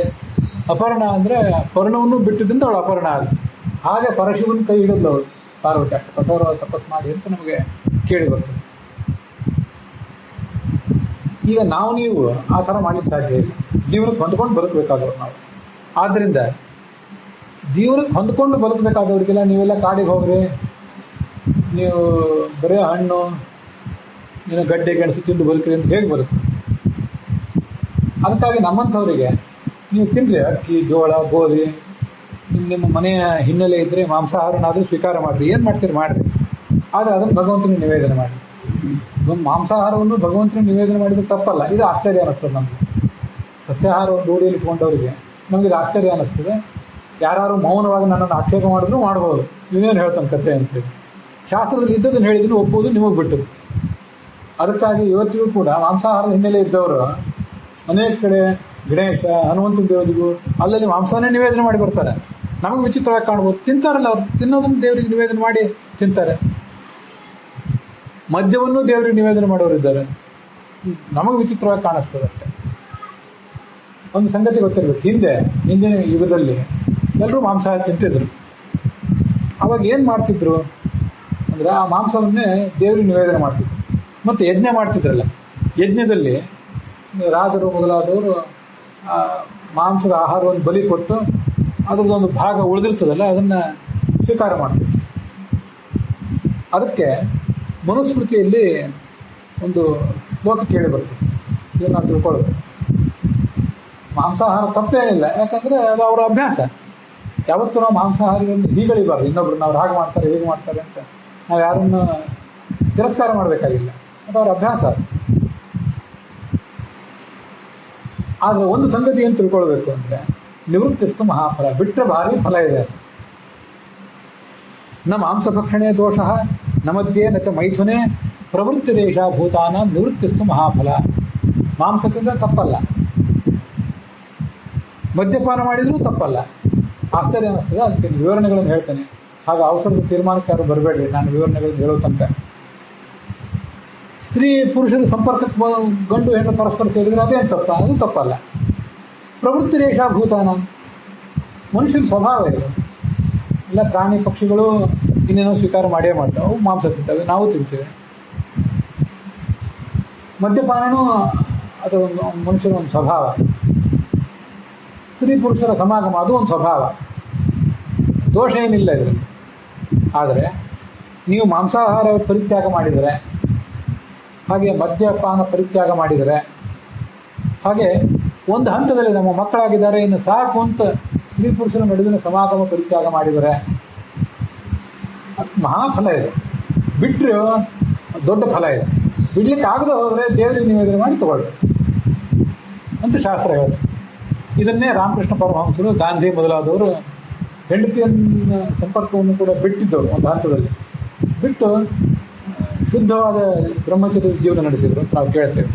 ಅಪರ್ಣ ಅಂದರೆ ಪರ್ಣವನ್ನು ಬಿಟ್ಟಿದ್ದಂತ ಅವಳು ಅಪರ್ಣ ಆದ. ಹಾಗೆ ಪರಶಿವನ ಕೈ ಹಿಡಿದ್ಲು ಅವಳು ಪಾರ್ವತಿ, ಅಷ್ಟು ಕಠೋರವಾಗಿ ತಪಸ್ಸು ಮಾಡಿ ಅಂತ ನಮಗೆ ಕೇಳಿ ಬರ್ತದೆ. ಈಗ ನೀವು ಆ ಥರ ಮಾಡಲಿಕ್ಕೆ ಸಾಧ್ಯ ಇಲ್ಲ. ಜೀವನಕ್ಕೆ ಹೊಂದ್ಕೊಂಡು ಬದುಕಬೇಕಾದವ್ರು ನಾವು. ಆದ್ದರಿಂದ ಜೀವನಕ್ಕೆ ಹೊಂದ್ಕೊಂಡು ಬದುಕಬೇಕಾದವ್ರಿಗೆಲ್ಲ ನೀವೆಲ್ಲ ಕಾಡಿಗೆ ಹೋಗ್ರಿ, ನೀವು ಬರೀ ಹಣ್ಣು ಏನೋ ಗಡ್ಡೆ ಗೆಣಸು ತಿಂದು ಬದುಕ್ರಿ ಅಂತ ಹೇಗೆ ಬರುತ್ತೆ? ಅದಕ್ಕಾಗಿ ನಮ್ಮಂಥವರಿಗೆ ನೀವು ತಿನ್ರಿ, ಅಕ್ಕಿ ಜೋಳ ಗೋಧಿ, ನಿಮ್ಮ ಮನೆಯ ಹಿನ್ನೆಲೆ ಇದ್ದರೆ ಮಾಂಸಾಹಾರನಾದರೂ ಸ್ವೀಕಾರ ಮಾಡಿರಿ. ಏನು ಮಾಡ್ತೀರಿ ಮಾಡಿರಿ, ಆದರೆ ಅದನ್ನು ಭಗವಂತನಿಗೆ ನಿವೇದನೆ ಮಾಡಿ. ಮಾಂಸಾಹಾರವನ್ನು ಭಗವಂತನಿಗೆ ನಿವೇದನೆ ಮಾಡಿದ್ರೆ ತಪ್ಪಲ್ಲ. ಇದು ಆಶ್ಚರ್ಯ ಅನ್ನಿಸ್ತದೆ ನಮಗೆ. ಸಸ್ಯಾಹಾರವನ್ನು ರೂಢಿಯಲ್ಲಿ ಇಟ್ಕೊಂಡವರಿಗೆ ನಮಗೆ ಇದು ಆಶ್ಚರ್ಯ ಅನ್ನಿಸ್ತದೆ. ಯಾರು ಮೌನವಾಗಿ ನನ್ನನ್ನು ಆಕ್ಷೇಪ ಮಾಡಿದ್ರು ಮಾಡ್ಬೋದು, ನೀವೇನು ಹೇಳ್ತಾನೆ ಕಥೆ ಅಂತೇಳಿ. ಶಾಸ್ತ್ರದಲ್ಲಿ ಇದ್ದದನ್ನು ಹೇಳಿದ್ರು ಒಪ್ಪುವುದು ನಿಮಗೆ ಬಿಟ್ಟರು. ಅದಕ್ಕಾಗಿ ಇವತ್ತಿಗೂ ಕೂಡ ಮಾಂಸಾಹಾರದ ಹಿನ್ನೆಲೆ ಇದ್ದವರು ಅನೇಕ ಕಡೆ ಗಣೇಶ, ಹನುಮಂತನ ದೇವರಿಗೂ ಅಲ್ಲಲ್ಲಿ ಮಾಂಸನೇ ನಿವೇದನೆ ಮಾಡಿ ಬರ್ತಾರೆ. ನಮಗೆ ವಿಚಿತ್ರವಾಗಿ ಕಾಣ್ಬೋದು, ತಿಂತಾರಲ್ಲ ಅವ್ರು, ತಿನ್ನೋದನ್ನು ದೇವರಿಗೆ ನಿವೇದನೆ ಮಾಡಿ ತಿಂತಾರೆ. ಮದ್ಯವನ್ನು ದೇವರಿಗೆ ನಿವೇದನೆ ಮಾಡೋರಿದ್ದಾರೆ, ನಮಗೆ ವಿಚಿತ್ರವಾಗಿ ಕಾಣಿಸ್ತದೆ ಅಷ್ಟೇ. ಒಂದು ಸಂಗತಿ ಗೊತ್ತಿರಬೇಕು, ಹಿಂದಿನ ಯುಗದಲ್ಲಿ ಎಲ್ಲರೂ ಮಾಂಸಾಹಾರ ತಿಂತಿದ್ರು. ಅವಾಗ ಏನು ಮಾಡ್ತಿದ್ರು ಅಂದರೆ ಆ ಮಾಂಸವನ್ನೇ ದೇವರಿಗೆ ನಿವೇದನೆ ಮಾಡ್ತಿದ್ರು. ಮತ್ತು ಯಜ್ಞ ಮಾಡ್ತಿದ್ರಲ್ಲ, ಯಜ್ಞದಲ್ಲಿ ರಾಜರು ಮೊದಲಾದವರು ಮಾಂಸದ ಆಹಾರವನ್ನು ಬಲಿ ಕೊಟ್ಟು ಅದರದ್ದೊಂದು ಭಾಗ ಉಳಿದಿರ್ತದಲ್ಲ ಅದನ್ನು ಸ್ವೀಕಾರ ಮಾಡ್ತಿದ್ರು. ಅದಕ್ಕೆ ಮನುಸ್ಮೃತಿಯಲ್ಲಿ ಒಂದು ಶ್ಲೋಕ ಕೇಳಿ ಬರ್ತದೆ, ಇದನ್ನು ನಾವು ತಿಳ್ಕೊಳ್ಳೋದು. ಮಾಂಸಾಹಾರ ತಪ್ಪೇನಿಲ್ಲ, ಯಾಕಂದರೆ ಅದು ಅವರ ಅಭ್ಯಾಸ. ಯಾವತ್ತೂ ನಾವು ಮಾಂಸಾಹಾರಿಗಳನ್ನು ಹೀಗಳಿಬಾರ್ದು, ಇನ್ನೊಬ್ರು ನಾವು ಹಾಗೆ ಮಾಡ್ತಾರೆ ಹೀಗೆ ಮಾಡ್ತಾರೆ ಅಂತ ನಾವು ಯಾರನ್ನು ತಿರಸ್ಕಾರ ಮಾಡಬೇಕಾಗಿಲ್ಲ, ಅದು ಅವರ ಅಭ್ಯಾಸ. ಆದರೆ ಒಂದು ಸಂಗತಿ ಏನು ತಿಳ್ಕೊಳ್ಬೇಕು ಅಂದರೆ, ನಿವೃತ್ತಿಸ್ತು ಮಹಾಫಲ, ಬಿಟ್ಟರೆ ಭಾರಿ ಫಲ ಇದೆ. ನ ಮಾಂಸಭಕ್ಷಣೆ ದೋಷ ನ ಮಧ್ಯೆ ನ ಚ ಮೈಥುನೆ ಪ್ರವೃತ್ತಿ ದೇಶ ಭೂತಾನ ನಿವೃತ್ತಿಸ್ತು ಮಹಾಫಲ. ಮಾಂಸ ತಿಂದರೆ ತಪ್ಪಲ್ಲ, ಮದ್ಯಪಾನ ಮಾಡಿದರೂ ತಪ್ಪಲ್ಲ. ಆಶ್ಚರ್ಯ ಅನ್ನಿಸ್ತದೆ. ಅದಕ್ಕೆ ವಿವರಣೆಗಳನ್ನು ಹೇಳ್ತೇನೆ. ಹಾಗೆ ಅವಸರದ ತೀರ್ಮಾನಕ್ಕೆ ಯಾರು ಬರಬೇಡ್ರಿ, ನಾನು ವಿವರಣೆಗಳನ್ನು ಹೇಳೋ ತನಕ. ಸ್ತ್ರೀ ಪುರುಷರ ಸಂಪರ್ಕಕ್ಕೆ ಗಂಡು ಹೆಣ್ಣು ಪರಸ್ಪರ ಸೇರಿದರೆ ಅದೇನು ತಪ್ಪ? ಅದು ತಪ್ಪಲ್ಲ. ಪ್ರವೃತ್ತಿ ರೇಷ ಭೂತಾನ, ಮನುಷ್ಯನ ಸ್ವಭಾವ ಇದು. ಎಲ್ಲ ಪ್ರಾಣಿ ಪಕ್ಷಿಗಳು ಇನ್ನೇನೋ ಸ್ವೀಕಾರ ಮಾಡೇ ಮಾಡ್ತಾವೆ, ಅವು ಮಾಂಸ ತಿಂತವೆ, ನಾವು ತಿಂತೇವೆ. ಮದ್ಯಪಾನನೂ ಅದು ಒಂದು ಮನುಷ್ಯನ ಒಂದು ಸ್ವಭಾವ. ಸ್ತ್ರೀ ಪುರುಷರ ಸಮಾಗಮ ಅದು ಒಂದು ಸ್ವಭಾವ, ದೋಷ ಏನಿಲ್ಲ ಇದರಲ್ಲಿ. ಆದರೆ ನೀವು ಮಾಂಸಾಹಾರ ಪರಿತ್ಯಾಗ ಮಾಡಿದರೆ, ಹಾಗೆ ಮದ್ಯಪಾನ ಪರಿತ್ಯಾಗ ಮಾಡಿದರೆ, ಹಾಗೆ ಒಂದು ಹಂತದಲ್ಲಿ ನಮ್ಮ ಮಕ್ಕಳಾಗಿದ್ದಾರೆ ಇನ್ನು ಸಾಕು ಅಂತ ಸ್ತ್ರೀ ಪುರುಷರ ನಡುವಿನ ಸಮಾಗಮ ಪರಿತ್ಯಾಗ ಮಾಡಿದರೆ ಅದು ಮಹಾಫಲ ಇದೆ. ಬಿಟ್ಟರೆ ದೊಡ್ಡ ಫಲ ಇದೆ. ಬಿಡ್ಲಿಕ್ಕೆ ಆಗದೆ ಹೋದರೆ ದೇವರಿಗೆ ನಿವೇದನೆ ಮಾಡಿ ತಗೊಳ್ಬೇಕು ಅಂತ ಶಾಸ್ತ್ರ ಹೇಳುತ್ತೆ. ಇದನ್ನೇ ರಾಮಕೃಷ್ಣ ಪರಮಹಂಸರು, ಗಾಂಧಿ ಮೊದಲಾದವರು ಹೆಂಡತಿಯನ್ನ ಸಂಪರ್ಕವನ್ನು ಕೂಡ ಬಿಟ್ಟಿದ್ದವರು ಒಂದು ಹಂತದಲ್ಲಿ. ಬಿಟ್ಟು ಶುದ್ಧವಾದ ಬ್ರಹ್ಮಚರ್ಯ ಜೀವನ ನಡೆಸಿದ್ರು ಅಂತ ನಾವು ಕೇಳ್ತೇವೆ.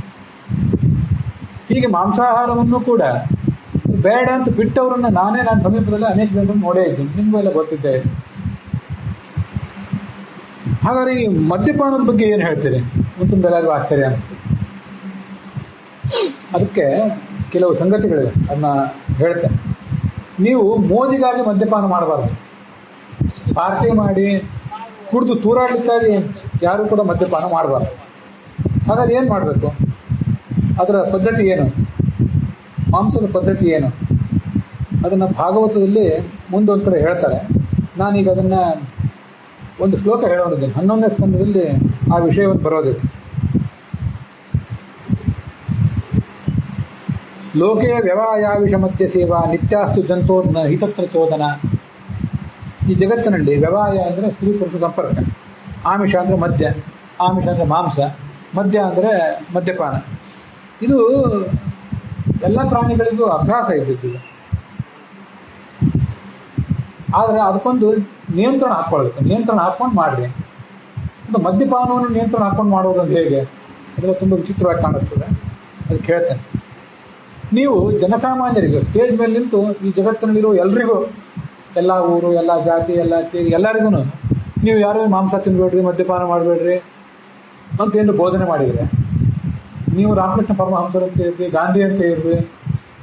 ಹೀಗೆ ಮಾಂಸಾಹಾರವನ್ನು ಕೂಡ ಬೇಡ ಅಂತ ಬಿಟ್ಟವರನ್ನ ನನ್ನ ಸಮೀಪದಲ್ಲಿ ಅನೇಕ ಜನರನ್ನು ನೋಡೇ ಇದ್ದೀನಿ, ನಿಮಗೂ ಎಲ್ಲ ಗೊತ್ತಿದ್ದೇ ಇದೆ. ಹಾಗಾದ್ರೆ ಈ ಮದ್ಯಪಾನದ ಬಗ್ಗೆ ಏನು ಹೇಳ್ತೀರಿ ಅಂತಂದೆಲ್ಲರಿಗೂ ಆಶ್ಚರ್ಯ ಅನಿಸ್ತು. ಅದಕ್ಕೆ ಕೆಲವು ಸಂಗತಿಗಳಿವೆ, ಅದನ್ನ ಹೇಳ್ತೇನೆ. ನೀವು ಮೋಜಿಗಾಗಿ ಮದ್ಯಪಾನ ಮಾಡಬಾರ್ದು. ಪಾರ್ಟಿ ಮಾಡಿ ಕುಡಿದು ತೂರಾಡ್ಲಿಕ್ಕಾಗಿ ಯಾರು ಕೂಡ ಮದ್ಯಪಾನ ಮಾಡಬಾರ್ದು. ಹಾಗಾದ್ರೆ ಏನು ಮಾಡಬೇಕು? ಅದರ ಪದ್ಧತಿ ಏನು? ಮಾಂಸದ ಪದ್ಧತಿ ಏನು? ಅದನ್ನು ಭಾಗವತದಲ್ಲಿ ಮುಂದೊಂದು ಕಡೆ ಹೇಳ್ತಾರೆ. ನಾನೀಗ ಅದನ್ನು ಒಂದು ಶ್ಲೋಕ ಹೇಳೋದಿದ್ದೇನೆ. 11ನೇ ಸ್ಕಂದದಲ್ಲಿ ಆ ವಿಷಯವನ್ನು ಬರೋದಿದೆ. ಲೋಕೆ ವ್ಯವಾಯಾವಿಷ ಮಧ್ಯ ಸೇವಾ ನಿತ್ಯಾಸ್ತು ಜಂತೋರ್ನ ಹಿತತ್ರ ಚೋದನ. ಈ ಜಗತ್ತಿನಲ್ಲಿ ವ್ಯವಾಯ ಅಂದರೆ ಸ್ತ್ರೀ ಪುರುಷ ಸಂಪರ್ಕ, ಆಮಿಷ ಅಂದರೆ ಮದ್ಯ, ಆಮಿಷ ಅಂದರೆ ಮಾಂಸ, ಮದ್ಯ ಅಂದರೆ ಮದ್ಯಪಾನ. ಇದು ಎಲ್ಲ ಪ್ರಾಣಿಗಳಿಗೂ ಅಭ್ಯಾಸ ಇದ್ದಿದ್ದಿಲ್ಲ. ಆದರೆ ಅದಕ್ಕೊಂದು ನಿಯಂತ್ರಣ ಹಾಕ್ಕೊಳ್ಬೇಕು. ನಿಯಂತ್ರಣ ಹಾಕ್ಕೊಂಡು ಮಾಡ್ರಿ. ಅದು ಮದ್ಯಪಾನವನ್ನು ನಿಯಂತ್ರಣ ಹಾಕ್ಕೊಂಡು ಮಾಡೋದಂದ್ರೆ ಹೇಗೆ? ಅದೆಲ್ಲ ತುಂಬ ವಿಚಿತ್ರವಾಗಿ ಕಾಣಿಸ್ತದೆ. ಅದಕ್ಕೆ ಹೇಳ್ತೇನೆ. ನೀವು ಜನಸಾಮಾನ್ಯರಿಗೂ ಸ್ಟೇಜ್ ಮೇಲೆ ನಿಂತು ಈ ಜಗತ್ತಿನಲ್ಲಿರೋ ಎಲ್ರಿಗೂ, ಎಲ್ಲ ಊರು, ಎಲ್ಲ ಜಾತಿ, ಎಲ್ಲ ಎಲ್ಲರಿಗೂ ನೀವು ಯಾರು ಮಾಂಸ ತಿನ್ಬೇಡ್ರಿ, ಮದ್ಯಪಾನ ಮಾಡಬೇಡ್ರಿ ಅಂತ ಏನು ಬೋಧನೆ ಮಾಡಿದರೆ, ನೀವು ರಾಮಕೃಷ್ಣ ಪರಮಹಂಸರಂತ ಇರ್ರಿ, ಗಾಂಧಿ ಅಂತ ಇರ್ರಿ,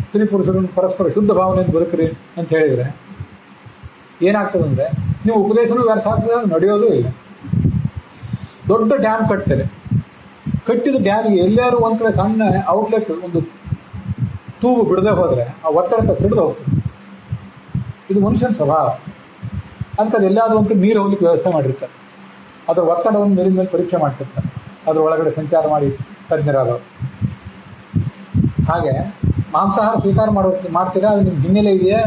ಸ್ತ್ರೀ ಪುರುಷರನ್ನು ಪರಸ್ಪರ ಶುದ್ಧ ಭಾವನೆಯಿಂದ ಬದುಕ್ರಿ ಅಂತ ಹೇಳಿದರೆ ಏನಾಗ್ತದಂದ್ರೆ ನೀವು ಉಪದೇಶನೂ ವ್ಯರ್ಥ ಆಗ್ತದೆ, ನಡೆಯೋದು ಇಲ್ಲ. ದೊಡ್ಡ ಡ್ಯಾಮ್ ಕಟ್ತಾರೆ. ಕಟ್ಟಿದ ಡ್ಯಾಮ್ಗೆ ಎಲ್ಲಾರು ಒಂದು ಕಡೆ ಸಣ್ಣ ಔಟ್ಲೆಟ್, ಒಂದು ತೂಗು ಬಿಡದೆ ಹೋದರೆ ಆ ಒತ್ತಡಕ್ಕೆ ಸಿಡಿದು ಹೋಗ್ತದೆ. ಇದು ಮನುಷ್ಯನ ಸ್ವಭಾವ. ಅದಕ್ಕೆ ಅದು ಎಲ್ಲಾದರೂ ಒಂದು ನೀರು ಹೋಗ್ಲಿಕ್ಕೆ ವ್ಯವಸ್ಥೆ ಮಾಡಿರ್ತಾರೆ. ಅದರ ಒತ್ತಡವನ್ನು ನೀರಿನ ಮೇಲೆ ಪರೀಕ್ಷೆ ಮಾಡ್ತಿರ್ತಾರೆ, ಅದ್ರ ಒಳಗಡೆ ಸಂಚಾರ ಮಾಡಿ ತಜ್ಞರಾದವರು. ಹಾಗೆ ಮಾಂಸಾಹಾರ ಸ್ವೀಕಾರ ಮಾಡ್ತೀರಾ, ಅದು ನಿಮ್ಮ ಹಿನ್ನೆಲೆ ಇದೆಯಾ?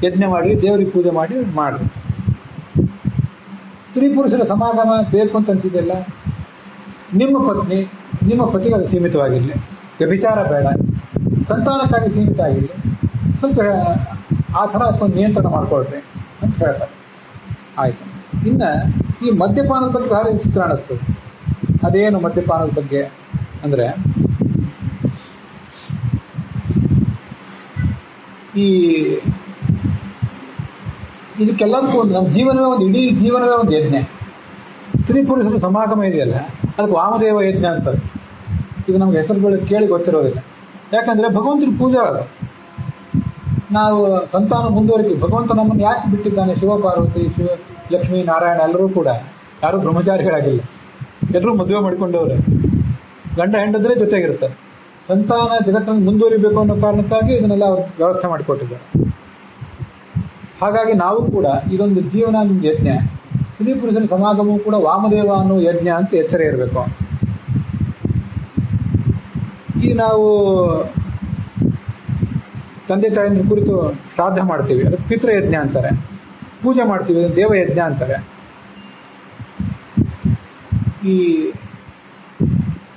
ಯಜ್ಞ ಮಾಡಿ, ದೇವರಿಗೆ ಪೂಜೆ ಮಾಡಿ ಮಾಡಿ. ಸ್ತ್ರೀ ಪುರುಷರ ಸಮಾಗಮ ಬೇಕು ಅಂತ ಅನಿಸಿದೆಲ್ಲ, ನಿಮ್ಮ ಪತ್ನಿ ನಿಮ್ಮ ಪತಿಗೆ ಅದು ಸೀಮಿತವಾಗಿರಲಿ, ವ್ಯಭಿಚಾರ ಬೇಡ, ಸಂತಾನಕ್ಕಾಗಿ ಸೀಮಿತ ಆಗಿರಲಿ, ಸ್ವಲ್ಪ ಆ ಥರ ಅದಕ್ಕೊಂದು ನಿಯಂತ್ರಣ ಮಾಡ್ಕೊಳ್ರಿ ಅಂತ ಹೇಳ್ತಾರೆ. ಆಯಿತು. ಇನ್ನು ಈ ಮದ್ಯಪಾನದ ಬಗ್ಗೆ ಭಾರಿ ವಿಚಿತ್ರ ಅನ್ನಿಸ್ತದೆ. ಅದೇನು ಮದ್ಯಪಾನದ ಬಗ್ಗೆ ಅಂದರೆ, ಈ ಇದಕ್ಕೆಲ್ಲದಕ್ಕೂ ಒಂದು ನಮ್ಮ ಜೀವನವೇ ಒಂದು ಇಡೀ ಜೀವನವೇ ಒಂದು ಯಜ್ಞ. ಸ್ತ್ರೀ ಪುರುಷರ ಸಮಾಗಮ ಇದೆಯಲ್ಲ, ಅದಕ್ಕೆ ವಾಮದೇವ ಯಜ್ಞ ಅಂತಾರೆ. ಇದು ನಮ್ಗೆ ಹೆಸರುಗಳು ಕೇಳಿ ಗೊತ್ತಿರೋದಿಲ್ಲ. ಯಾಕಂದರೆ ಭಗವಂತನ ಪೂಜೆ ಅದು. ನಾವು ಸಂತಾನ ಮುಂದುವರಿಕೆ, ಭಗವಂತ ನಮ್ಮನ್ನು ಯಾಕೆ ಬಿಟ್ಟಿದ್ದಾನೆ? ಶಿವ ಪಾರ್ವತಿ, ಶಿವ ಲಕ್ಷ್ಮೀ ನಾರಾಯಣ ಎಲ್ಲರೂ ಕೂಡ ಯಾರೂ ಬ್ರಹ್ಮಚಾರಿಗಳಾಗಿಲ್ಲ, ಎಲ್ಲರೂ ಮದುವೆ ಮಾಡಿಕೊಂಡವ್ರೆ, ಗಂಡ ಹೆಂಡದ್ರೆ ಜೊತೆಗಿರ್ತಾರೆ. ಸಂತಾನ ಜಗತ್ತನ್ನು ಮುಂದುವರಿಬೇಕು ಅನ್ನೋ ಕಾರಣಕ್ಕಾಗಿ ಇದನ್ನೆಲ್ಲ ವ್ಯವಸ್ಥೆ ಮಾಡಿಕೊಟ್ಟಿದ್ದಾರೆ. ಹಾಗಾಗಿ ನಾವು ಕೂಡ ಇದೊಂದು ಜೀವನ ಯಜ್ಞ. ಸ್ತ್ರೀ ಪುರುಷರ ಸಮಾಗಮವು ಕೂಡ ವಾಮದೇವ ಅನ್ನೋ ಯಜ್ಞ ಅಂತ ಎಚ್ಚರ ಇರಬೇಕು. ಈಗ ನಾವು ತಂದೆ ತಾಯಿಯ ಕುರಿತು ಶ್ರಾದ್ದ ಮಾಡ್ತೀವಿ, ಅದಕ್ಕೆ ಪಿತೃಯಜ್ಞ ಅಂತಾರೆ. ಪೂಜೆ ಮಾಡ್ತೀವಿ, ದೇವಯಜ್ಞ ಅಂತಾರೆ. ಈ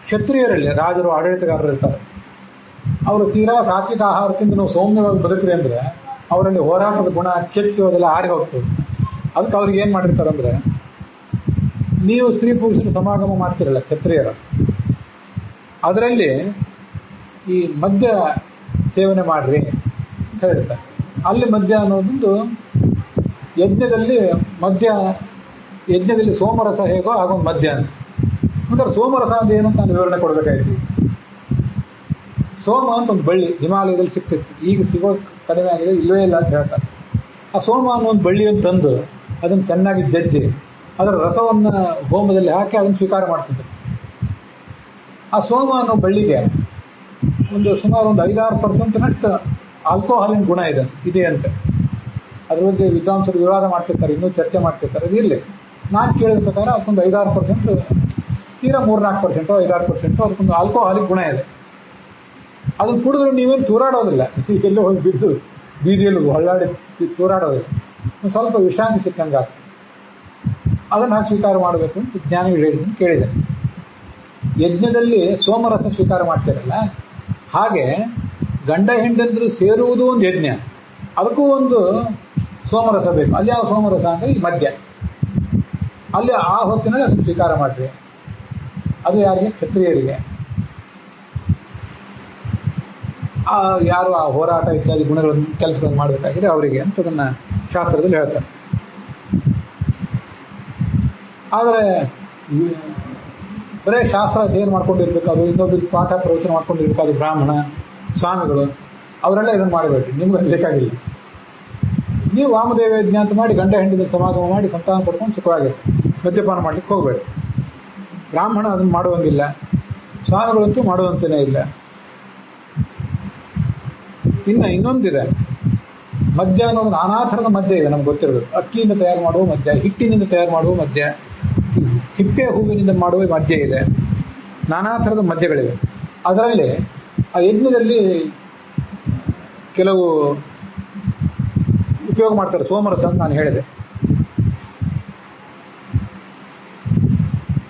ಕ್ಷತ್ರಿಯರಲ್ಲಿ ರಾಜರು, ಆಡಳಿತಗಾರರು ಇರ್ತಾರೆ. ಅವರು ತೀರಾ ಸಾತ್ವಿಕ ಆಹಾರ ತಿಂದು ನಾವು ಸೌಮ್ಯವಾಗಿ ಬದುಕ್ರಿ ಅಂದರೆ ಅವರಲ್ಲಿ ಹೋರಾಟದ ಗುಣ, ಕೆಚ್ಚು ಅದೆಲ್ಲ ಆರಿ ಹೋಗ್ತದೆ. ಅದಕ್ಕೆ ಅವ್ರಿಗೆ ಏನು ಮಾಡಿರ್ತಾರಂದ್ರೆ, ನೀವು ಸ್ತ್ರೀ ಪುರುಷರ ಸಮಾಗಮ ಮಾಡ್ತಿರಲ್ಲ ಕ್ಷತ್ರಿಯರ, ಅದರಲ್ಲಿ ಈ ಮದ್ಯ ಸೇವನೆ ಮಾಡ್ರಿ ಅಂತ ಹೇಳ್ತಾರೆ. ಅಲ್ಲಿ ಮದ್ಯ ಅನ್ನೋದೊಂದು ಯಜ್ಞದಲ್ಲಿ ಸೋಮರಸ ಹೇಗೋ ಹಾಗೊಂದು ಮದ್ಯ ಅಂತ. ಅಂದ್ರೆ ಸೋಮರಸ ಅಂತ ಏನು ಅಂತ ನಾನು ವಿವರಣೆ ಕೊಡಬೇಕಾಯ್ತು. ಸೋಮ ಅಂತ ಒಂದು ಬಳ್ಳಿ ಹಿಮಾಲಯದಲ್ಲಿ ಸಿಗ್ತಿತ್ತು, ಈಗ ಸಿಗೋ ಕಡಿಮೆ ಆಗಿದೆ, ಇಲ್ಲವೇ ಇಲ್ಲ ಅಂತ ಹೇಳ್ತಾರೆ. ಆ ಸೋಮ ಅನ್ನೋ ಒಂದು ಬಳ್ಳಿಯನ್ನು ತಂದು ಅದನ್ನು ಚೆನ್ನಾಗಿ ಜಜ್ಜಿ ಅದರ ರಸವನ್ನು ಹೋಮದಲ್ಲಿ ಹಾಕಿ ಅದನ್ನು ಸ್ವೀಕಾರ ಮಾಡ್ತಿದ್ರು. ಆ ಸೋಮ ಅನ್ನೋ ಬಳ್ಳಿಗೆ ಸುಮಾರು ಒಂದು 5-6% ಆಲ್ಕೋಹಾಲಿನ ಗುಣ ಇದೆ ಅಂತೆ. ಅದ್ರ ಬಗ್ಗೆ ವಿದ್ವಾಂಸರು ವಿವಾದ ಮಾಡ್ತಿರ್ತಾರೆ, ಇನ್ನೂ ಚರ್ಚೆ ಮಾಡ್ತಿರ್ತಾರೆ. ಅದು ಇರಲಿ, ನಾನು ಕೇಳಿದ ಪ್ರಕಾರ ಅದಕ್ಕೊಂದು 5-6%, ತೀರಾ 3-4%, 5-6% ಅದಕ್ಕೊಂದು ಆಲ್ಕೋಹಾಲಿಕ್ ಗುಣ ಇದೆ. ಅದನ್ನು ಕುಡಿದ್ರೆ ನೀವೇನು ತೂರಾಡೋದಿಲ್ಲ, ಎಲ್ಲೋ ಹೋಗಿ ಬಿದ್ದು ಬೀದಿಯಲ್ಲಿ ಹೊಳ್ಳಾಡಿ ತೂರಾಡೋದಿಲ್ಲ, ಒಂದು ಸ್ವಲ್ಪ ವಿಶ್ರಾಂತಿ ಸಿಕ್ಕಂಗೆ ಆಗ್ತದೆ. ಅದನ್ನು ಹಾಕಿ ಸ್ವೀಕಾರ ಮಾಡಬೇಕು ಅಂತ ಜ್ಞಾನಿಗಳು ಹೇಳಿದ್ದನ್ನು ಕೇಳಿದೆ. ಯಜ್ಞದಲ್ಲಿ ಸೋಮರಸ ಸ್ವೀಕಾರ ಮಾಡ್ತಿರಲ್ಲ, ಹಾಗೆ ಗಂಡ ಹೆಂಡಂದ್ರು ಸೇರುವುದು ಒಂದು ಯಜ್ಞ, ಅದಕ್ಕೂ ಒಂದು ಸೋಮರಸ ಬೇಕು. ಅಲ್ಲಿ ಯಾವ ಸೋಮರಸ ಅಂದರೆ ಈ ಮದ್ಯ, ಅಲ್ಲಿ ಆ ಹೊತ್ತಿನಲ್ಲಿ ಅದನ್ನು ಸ್ವೀಕಾರ ಮಾಡ್ರಿ. ಅದು ಯಾರಿಗೆ? ಕ್ಷತ್ರಿಯರಿಗೆ. ಯಾರು ಆ ಹೋರಾಟ ಇತ್ಯಾದಿ ಗುಣಗಳನ್ನು ಕೆಲಸಗಳನ್ನು ಮಾಡಬೇಕಾಗಿದೆ ಅವರಿಗೆ ಅಂತ ಅದನ್ನು ಶಾಸ್ತ್ರದಲ್ಲಿ ಹೇಳ್ತಾರೆ. ಆದರೆ ಬರೇ ಶಾಸ್ತ್ರ ಅಧ್ಯಯನ ಮಾಡ್ಕೊಂಡಿರ್ಬೇಕು, ಅದು ಇನ್ನೊಬ್ಬರಿಗೆ ಪಾಠ ಪ್ರವಚನ ಮಾಡ್ಕೊಂಡಿರ್ಬೇಕು, ಅದು ಬ್ರಾಹ್ಮಣ ಸ್ವಾಮಿಗಳು ಅವರೆಲ್ಲ ಇದನ್ನು ಮಾಡಬೇಡ್ರಿ, ನಿಮ್ಗೆ ಅದು ಬೇಕಾಗಿಲ್ಲ. ನೀವು ವಾಮದೇವ ಯಜ್ಞ ಅಂತ ಮಾಡಿ ಗಂಡ ಹೆಂಡದಲ್ಲಿ ಸಮಾಗಮ ಮಾಡಿ ಸಂತಾನ ಪಡ್ಕೊಂಡು ಸುಖವಾಗಿರುತ್ತೆ. ಮದ್ಯಪಾನ ಮಾಡ್ಲಿಕ್ಕೆ ಹೋಗಬೇಡಿ. ಬ್ರಾಹ್ಮಣ ಅದನ್ನು ಮಾಡುವಂಗಿಲ್ಲ, ಸ್ವಾಮಿಗಳಂತೂ ಮಾಡುವಂತನೇ ಇಲ್ಲ. ಇನ್ನೊಂದಿದೆ, ಮದ್ಯ ಅನ್ನೋದು ನಾನಾ ಥರದ ಮದ್ಯ ಇದೆ, ನಮ್ಗೆ ಗೊತ್ತಿರಬೇಕು. ಅಕ್ಕಿಯಿಂದ ತಯಾರು ಮಾಡುವ ಮದ್ಯ, ಹಿಟ್ಟಿನಿಂದ ತಯಾರು ಮಾಡುವ ಮದ್ಯ, ಹಿಪ್ಪೆ ಹೂವಿನಿಂದ ಮಾಡುವ ಮದ್ಯ ಇದೆ, ನಾನಾ ಥರದ ಮದ್ಯಗಳಿವೆ. ಅದರಲ್ಲಿ ಆ ಯಜ್ಞದಲ್ಲಿ ಕೆಲವು ಉಪಯೋಗ ಮಾಡ್ತಾರೆ, ಸೋಮರಸ ಅಂತ ನಾನು ಹೇಳಿದೆ.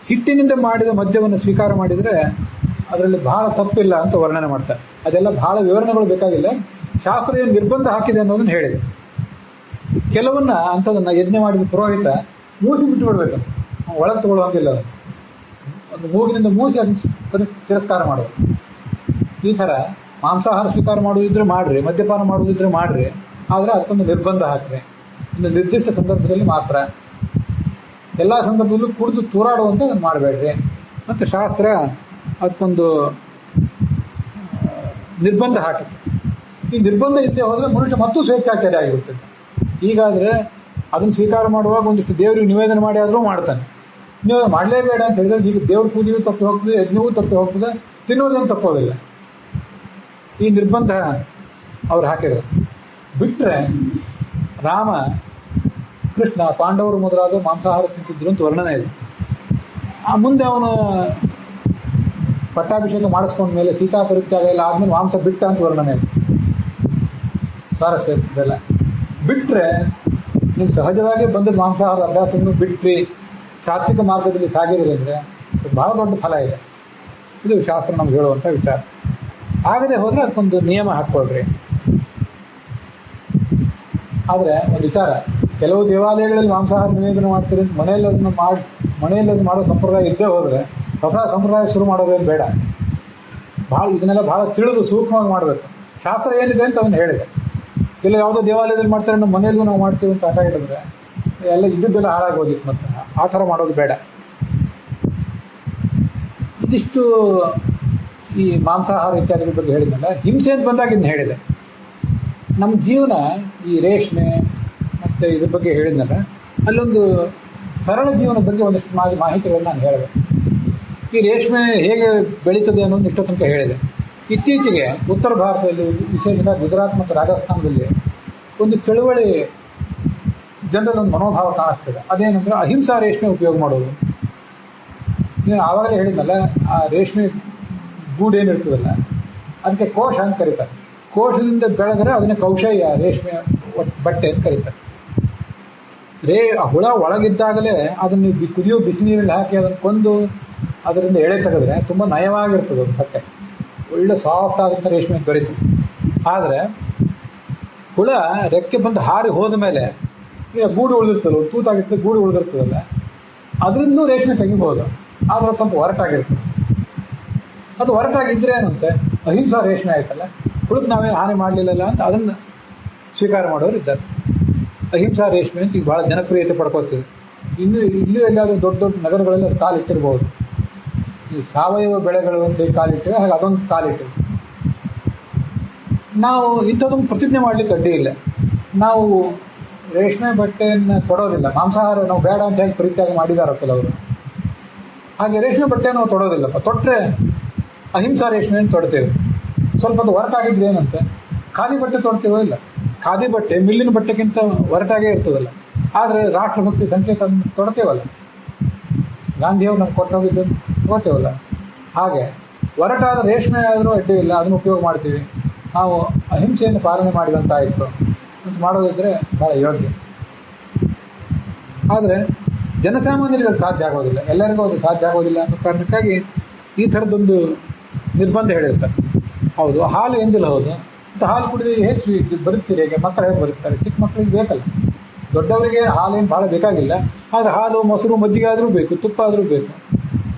ಹಿಟ್ಟಿನಿಂದ ಮಾಡಿದ ಮದ್ಯವನ್ನು ಸ್ವೀಕಾರ ಮಾಡಿದರೆ ಅದರಲ್ಲಿ ಬಹಳ ತಪ್ಪಿಲ್ಲ ಅಂತ ವರ್ಣನೆ ಮಾಡ್ತಾರೆ. ಅದೆಲ್ಲ ಬಹಳ ವಿವರಣೆಗಳು ಬೇಕಾಗಿಲ್ಲ, ಶಾಸ್ತ್ರ ಏನು ನಿರ್ಬಂಧ ಹಾಕಿದೆ ಅನ್ನೋದನ್ನು ಹೇಳಿದೆ. ಕೆಲವನ್ನ ಅಂಥದನ್ನ ಯಜ್ಞ ಮಾಡಿದ ಪುರೋಹಿತ ಮೂಸಿ ಬಿಟ್ಟು ಬಿಡ್ಬೇಕು, ಒಳಗೆ ತಗೊಳ್ಳೋಂಗಿಲ್ಲ. ಒಂದು ಮೂಗಿನಿಂದ ಮೂಸಿ ಅದನ್ನು ತಿರಸ್ಕಾರ ಮಾಡೋದು. ಈ ಥರ ಮಾಂಸಾಹಾರ ಸ್ವೀಕಾರ ಮಾಡುವುದಿದ್ರೆ ಮಾಡ್ರಿ, ಮದ್ಯಪಾನ ಮಾಡುವುದಿದ್ರೆ ಮಾಡ್ರಿ, ಆದರೆ ಅದಕ್ಕೊಂದು ನಿರ್ಬಂಧ ಹಾಕ್ರಿ. ಒಂದು ನಿರ್ದಿಷ್ಟ ಸಂದರ್ಭದಲ್ಲಿ ಮಾತ್ರ, ಎಲ್ಲ ಸಂದರ್ಭದಲ್ಲೂ ಕುಡಿದು ತೂರಾಡುವಂತೆ ಅದನ್ನು ಮಾಡಬೇಡ್ರಿ ಮತ್ತು ಶಾಸ್ತ್ರ ಅದಕ್ಕೊಂದು ನಿರ್ಬಂಧ ಹಾಕಿತ್ತು. ಈ ನಿರ್ಬಂಧ ಇಲ್ಲದೆ ಹೋದರೆ ಮನುಷ್ಯ ಮತ್ತೂ ಸ್ವೇಚ್ಛಾಚಾರಿ ಆಗಿರುತ್ತದೆ. ಹೀಗಾದರೆ ಅದನ್ನು ಸ್ವೀಕಾರ ಮಾಡುವಾಗ ಒಂದಿಷ್ಟು ದೇವರಿಗೆ ನಿವೇದನೆ ಮಾಡಿ ಆದರೂ ಮಾಡ್ತಾನೆ. ನೀವು ಮಾಡಲೇಬೇಡ ಅಂತ ಹೇಳಿದ್ರೆ ಈಗ ದೇವ್ರ ಪೂಜೆಯೂ ತಪ್ಪಿ ಹೋಗ್ತದೆ, ಯಜ್ಞವೂ ತಪ್ಪಿ ಹೋಗ್ತದೆ, ತಿನ್ನೋದೇನು ತಪ್ಪೋದಿಲ್ಲ. ಈ ನಿರ್ಬಂಧ ಅವ್ರು ಹಾಕಿದ್ರು. ಬಿಟ್ಟರೆ ರಾಮ, ಕೃಷ್ಣ, ಪಾಂಡವರು ಮೊದಲಾದ ಮಾಂಸಾಹಾರ ತಿಂತಿದ್ರು ಅಂತ ವರ್ಣನೆ ಇದೆ. ಆ ಮುಂದೆ ಅವನು ಪಟ್ಟಾಭಿಷೇಕ ಮಾಡಿಸ್ಕೊಂಡ ಮೇಲೆ ಸೀತಾ ಪರಿತ್ಯಾಗ ಎಲ್ಲ ಆದ್ಮೇಲೆ ಮಾಂಸ ಬಿಟ್ಟ ಅಂತ ವರ್ಣನೆ ಇದೆ. ಸ್ವಾರಸ್ಯ ಇದೆಲ್ಲ ಬಿಟ್ಟರೆ ನೀವು ಸಹಜವಾಗಿ ಬಂದ ಮಾಂಸಾಹಾರ ಅಭ್ಯಾಸವನ್ನು ಬಿಟ್ರಿ, ಸಾತ್ವಿಕ ಮಾರ್ಗದಲ್ಲಿ ಸಾಗಿರಿ ಅಂದರೆ ಬಹಳ ದೊಡ್ಡ ಫಲ ಇದೆ. ಇದು ಶಾಸ್ತ್ರ ನಮ್ಗೆ ಹೇಳುವಂಥ ವಿಚಾರ. ಆಗದೆ ಹೋದರೆ ಅದಕ್ಕೊಂದು ನಿಯಮ ಹಾಕ್ಕೊಳ್ರಿ. ಆದರೆ ಒಂದು ವಿಚಾರ, ಕೆಲವು ದೇವಾಲಯಗಳಲ್ಲಿ ಮಾಂಸಾಹಾರ ನಿವೇದನೆ ಮಾಡ್ತೀರಿ ಅಂತ ಮನೆಯಲ್ಲಿ ಅದನ್ನು ಮಾಡೋ ಸಂಪ್ರದಾಯ ಇದ್ದೇ ಹೋದರೆ ಹೊಸ ಸಂಪ್ರದಾಯ ಶುರು ಮಾಡೋದೇನು ಬೇಡ. ಇದನ್ನೆಲ್ಲ ಭಾಳ ತಿಳಿದು ಸೂಕ್ಷ್ಮವಾಗಿ ಮಾಡಬೇಕು. ಶಾಸ್ತ್ರ ಏನಿದೆ ಅಂತ ಅವನು ಹೇಳಿದೆ. ಇಲ್ಲ ಯಾವುದೋ ದೇವಾಲಯದಲ್ಲಿ ಮಾಡ್ತಾರೆ, ನಮ್ಮ ಮನೆಯಲ್ಲೂ ನಾವು ಮಾಡ್ತೀವಿ ಅಂತ ಆಟ ಹಿಡಿದ್ರೆ ಎಲ್ಲ ಇದ್ದದ್ದೆಲ್ಲ ಹಾಳಾಗೋದಿತ್ತು. ಮತ್ತೆ ಆ ಥರ ಮಾಡೋದು ಬೇಡ. ಇದಿಷ್ಟು ಈ ಮಾಂಸಾಹಾರ ಇತ್ಯಾದಿಗಳ ಬಗ್ಗೆ ಹೇಳಿದ್ನಲ್ಲ, ಹಿಂಸೆ ಅಂತ ಬಂದಾಗ ಇದನ್ನ ಹೇಳಿದೆ. ನಮ್ಮ ಜೀವನ ಈ ರೇಷ್ಮೆ ಮತ್ತು ಇದ್ರ ಬಗ್ಗೆ ಹೇಳಿದ್ನಲ್ಲ, ಅಲ್ಲೊಂದು ಸರಳ ಜೀವನದ ಬಗ್ಗೆ ಒಂದಷ್ಟು ಮಾಹಿತಿಗಳನ್ನು ನಾನು ಹೇಳಿದೆ. ಈ ರೇಷ್ಮೆ ಹೇಗೆ ಬೆಳೀತದೆ ಅನ್ನೋದು ಇಷ್ಟೋ ತನಕ ಹೇಳಿದೆ. ಇತ್ತೀಚೆಗೆ ಉತ್ತರ ಭಾರತದಲ್ಲಿ, ವಿಶೇಷವಾಗಿ ಗುಜರಾತ್ ಮತ್ತು ರಾಜಸ್ಥಾನದಲ್ಲಿ ಒಂದು ಚಳುವಳಿ ಜನರಲ್ಲಿ ಒಂದು ಮನೋಭಾವ ಕಾಣಿಸ್ತದೆ. ಅದೇನೆಂದರೆ ಅಹಿಂಸಾ ರೇಷ್ಮೆ ಉಪಯೋಗ ಮಾಡೋದು. ನೀನು ಆವಾಗಲೇ ಹೇಳಿದ್ನಲ್ಲ, ಆ ರೇಷ್ಮೆ ಗೂಡು ಏನಿರ್ತದಲ್ಲ ಅದಕ್ಕೆ ಕೋಶ ಅಂತ ಕರೀತಾರೆ. ಕೋಶದಿಂದ ಬೆಳೆದರೆ ಅದನ್ನೇ ಕೌಶಯ ರೇಷ್ಮೆ ಬಟ್ಟೆ ಅಂತ ಕರೀತಾರೆ. ಆ ಹುಳ ಒಳಗಿದ್ದಾಗಲೇ ಅದನ್ನು ಕುದಿಯೋ ಬಿಸಿ ನೀರಲ್ಲಿ ಹಾಕಿ ಅದನ್ನು ಕೊಂದು ಅದರಿಂದ ಎಳೆ ತೆಗೆದ್ರೆ ತುಂಬ ನಯವಾಗಿರ್ತದೆ ಒಂದು ಬಟ್ಟೆ, ಒಳ್ಳೆ ಸಾಫ್ಟ್ ಆದಂಥ ರೇಷ್ಮೆ ದೊರೀತದೆ. ಆದರೆ ಹುಳ ರೆಕ್ಕೆ ಬಂದು ಹಾರಿ ಹೋದ ಮೇಲೆ ಈಗ ಗೂಡು ಉಳಿದಿರ್ತದೆ, ತೂತಾಗಿರ್ತದೆ, ಗೂಡು ಉಳಿದಿರ್ತದಲ್ಲ, ಅದರಿಂದಲೂ ರೇಷ್ಮೆ ತೆಗಿಬೋದು. ಆದರೆ ಸ್ವಲ್ಪ ಒರಟಾಗಿರ್ತದೆ. ಅದು ಒರಟಾಗಿದ್ದರೆ ಏನಂತೆ ಅಹಿಂಸಾ ರೇಷ್ಮೆ ಆಯ್ತಲ್ಲ, ಹುಳಕ್ಕೆ ನಾವೇನು ಹಾನಿ ಮಾಡಲಿಲ್ಲಲ್ಲ ಅಂತ ಅದನ್ನು ಸ್ವೀಕಾರ ಮಾಡೋರು ಇದ್ದಾರೆ. ಅಹಿಂಸಾ ರೇಷ್ಮೆ ಅಂತ ಈಗ ಭಾಳ ಜನಪ್ರಿಯತೆ ಪಡ್ಕೋತಿದೆ. ಇಲ್ಲೂ ಎಲ್ಲಾದರೂ ದೊಡ್ಡ ದೊಡ್ಡ ನಗರಗಳಲ್ಲಿ ಅದು ಕಾಲಿಟ್ಟಿರ್ಬೋದು. ಈ ಸಾವಯವ ಬೆಳೆಗಳು ಅಂತ ಹೇಳಿ ಕಾಲಿಟ್ಟಿವೆ, ಹಾಗೆ ಅದೊಂದು ಕಾಲಿಟ್ಟಿವೆ. ನಾವು ಇಂಥದ್ದೊಂದು ಪ್ರತಿಜ್ಞೆ ಮಾಡಲಿಕ್ಕೆ ಅಡ್ಡಿ ಇಲ್ಲ. ನಾವು ರೇಷ್ಮೆ ಬಟ್ಟೆಯನ್ನು ತೊಡೋದಿಲ್ಲ. ಮಾಂಸಾಹಾರ ನಾವು ಬೇಡ ಅಂತ ಹೇಳಿ ಪರಿತ್ಯಾಗ ಮಾಡಿದಾರೋ ಕೆಲವರು. ಹಾಗೆ ರೇಷ್ಮೆ ಬಟ್ಟೆ ನಾವು ತೊಡೋದಿಲ್ಲಪ್ಪ. ತೊಟ್ಟರೆ ಅಹಿಂಸಾ ರೇಷ್ಮೆಯನ್ನು ತೊಡ್ತೇವೆ. ಸ್ವಲ್ಪ ಅದು ಹೊರಟಾಗಿದ್ರೆ ಏನಂತೆ, ಖಾದಿ ಬಟ್ಟೆ ತೊಡ್ತೇವೋ ಇಲ್ಲ. ಖಾದಿ ಬಟ್ಟೆ ಮಿಲ್ಲಿನ ಬಟ್ಟೆಗಿಂತ ಹೊರಟಾಗೇ ಇರ್ತದಲ್ಲ, ಆದರೆ ರಾಷ್ಟ್ರಭಕ್ತಿ ಸಂಕೇತ ತೊಡ್ತೇವಲ್ಲ, ಗಾಂಧಿಯವರು ನಮ್ಗೆ ಕೊಟ್ಟೋಗಿದ್ದು ತೊಡ್ತೇವಲ್ಲ. ಹಾಗೆ ಹೊರಟಾದ ರೇಷ್ಮೆ ಆದರೂ ಅಡ್ಡಿ ಇಲ್ಲ, ಅದನ್ನು ಉಪಯೋಗ ಮಾಡ್ತೀವಿ. ನಾವು ಅಹಿಂಸೆಯನ್ನು ಪಾಲನೆ ಮಾಡಿದಂತಾಯಿತು ಅಂತ ಮಾಡೋದಿದ್ರೆ ಭಾಳ ಯೋಗ್ಯ. ಆದರೆ ಜನಸಾಮಾನ್ಯರಿಗೆ ಅದು ಸಾಧ್ಯ ಆಗೋದಿಲ್ಲ, ಎಲ್ಲರಿಗೂ ಅದು ಸಾಧ್ಯ ಆಗೋದಿಲ್ಲ ಅನ್ನೋ ಕಾರಣಕ್ಕಾಗಿ ಈ ಥರದ್ದೊಂದು ನಿರ್ಬಂಧ ಹೇಳಿರ್ತಾರೆ. ಹೌದು, ಹಾಲು ಎಂಜಲ್ ಹೌದು, ಮತ್ತು ಹಾಲು ಕುಡಿದ್ರೆ ಹೇಗೆ ಬದುಕ್ತೀರಿ, ಹೇಗೆ ಮಕ್ಕಳು ಹೇಗೆ ಬದುಕ್ತಾರೆ? ಚಿಕ್ಕ ಮಕ್ಕಳಿಗೆ ಬೇಕಲ್ಲ. ದೊಡ್ಡವರಿಗೆ ಹಾಲೇನು ಭಾಳ ಬೇಕಾಗಿಲ್ಲ, ಆದರೆ ಹಾಲು, ಮೊಸರು, ಮಜ್ಜಿಗೆ ಆದರೂ ಬೇಕು, ತುಪ್ಪ ಆದರೂ ಬೇಕು.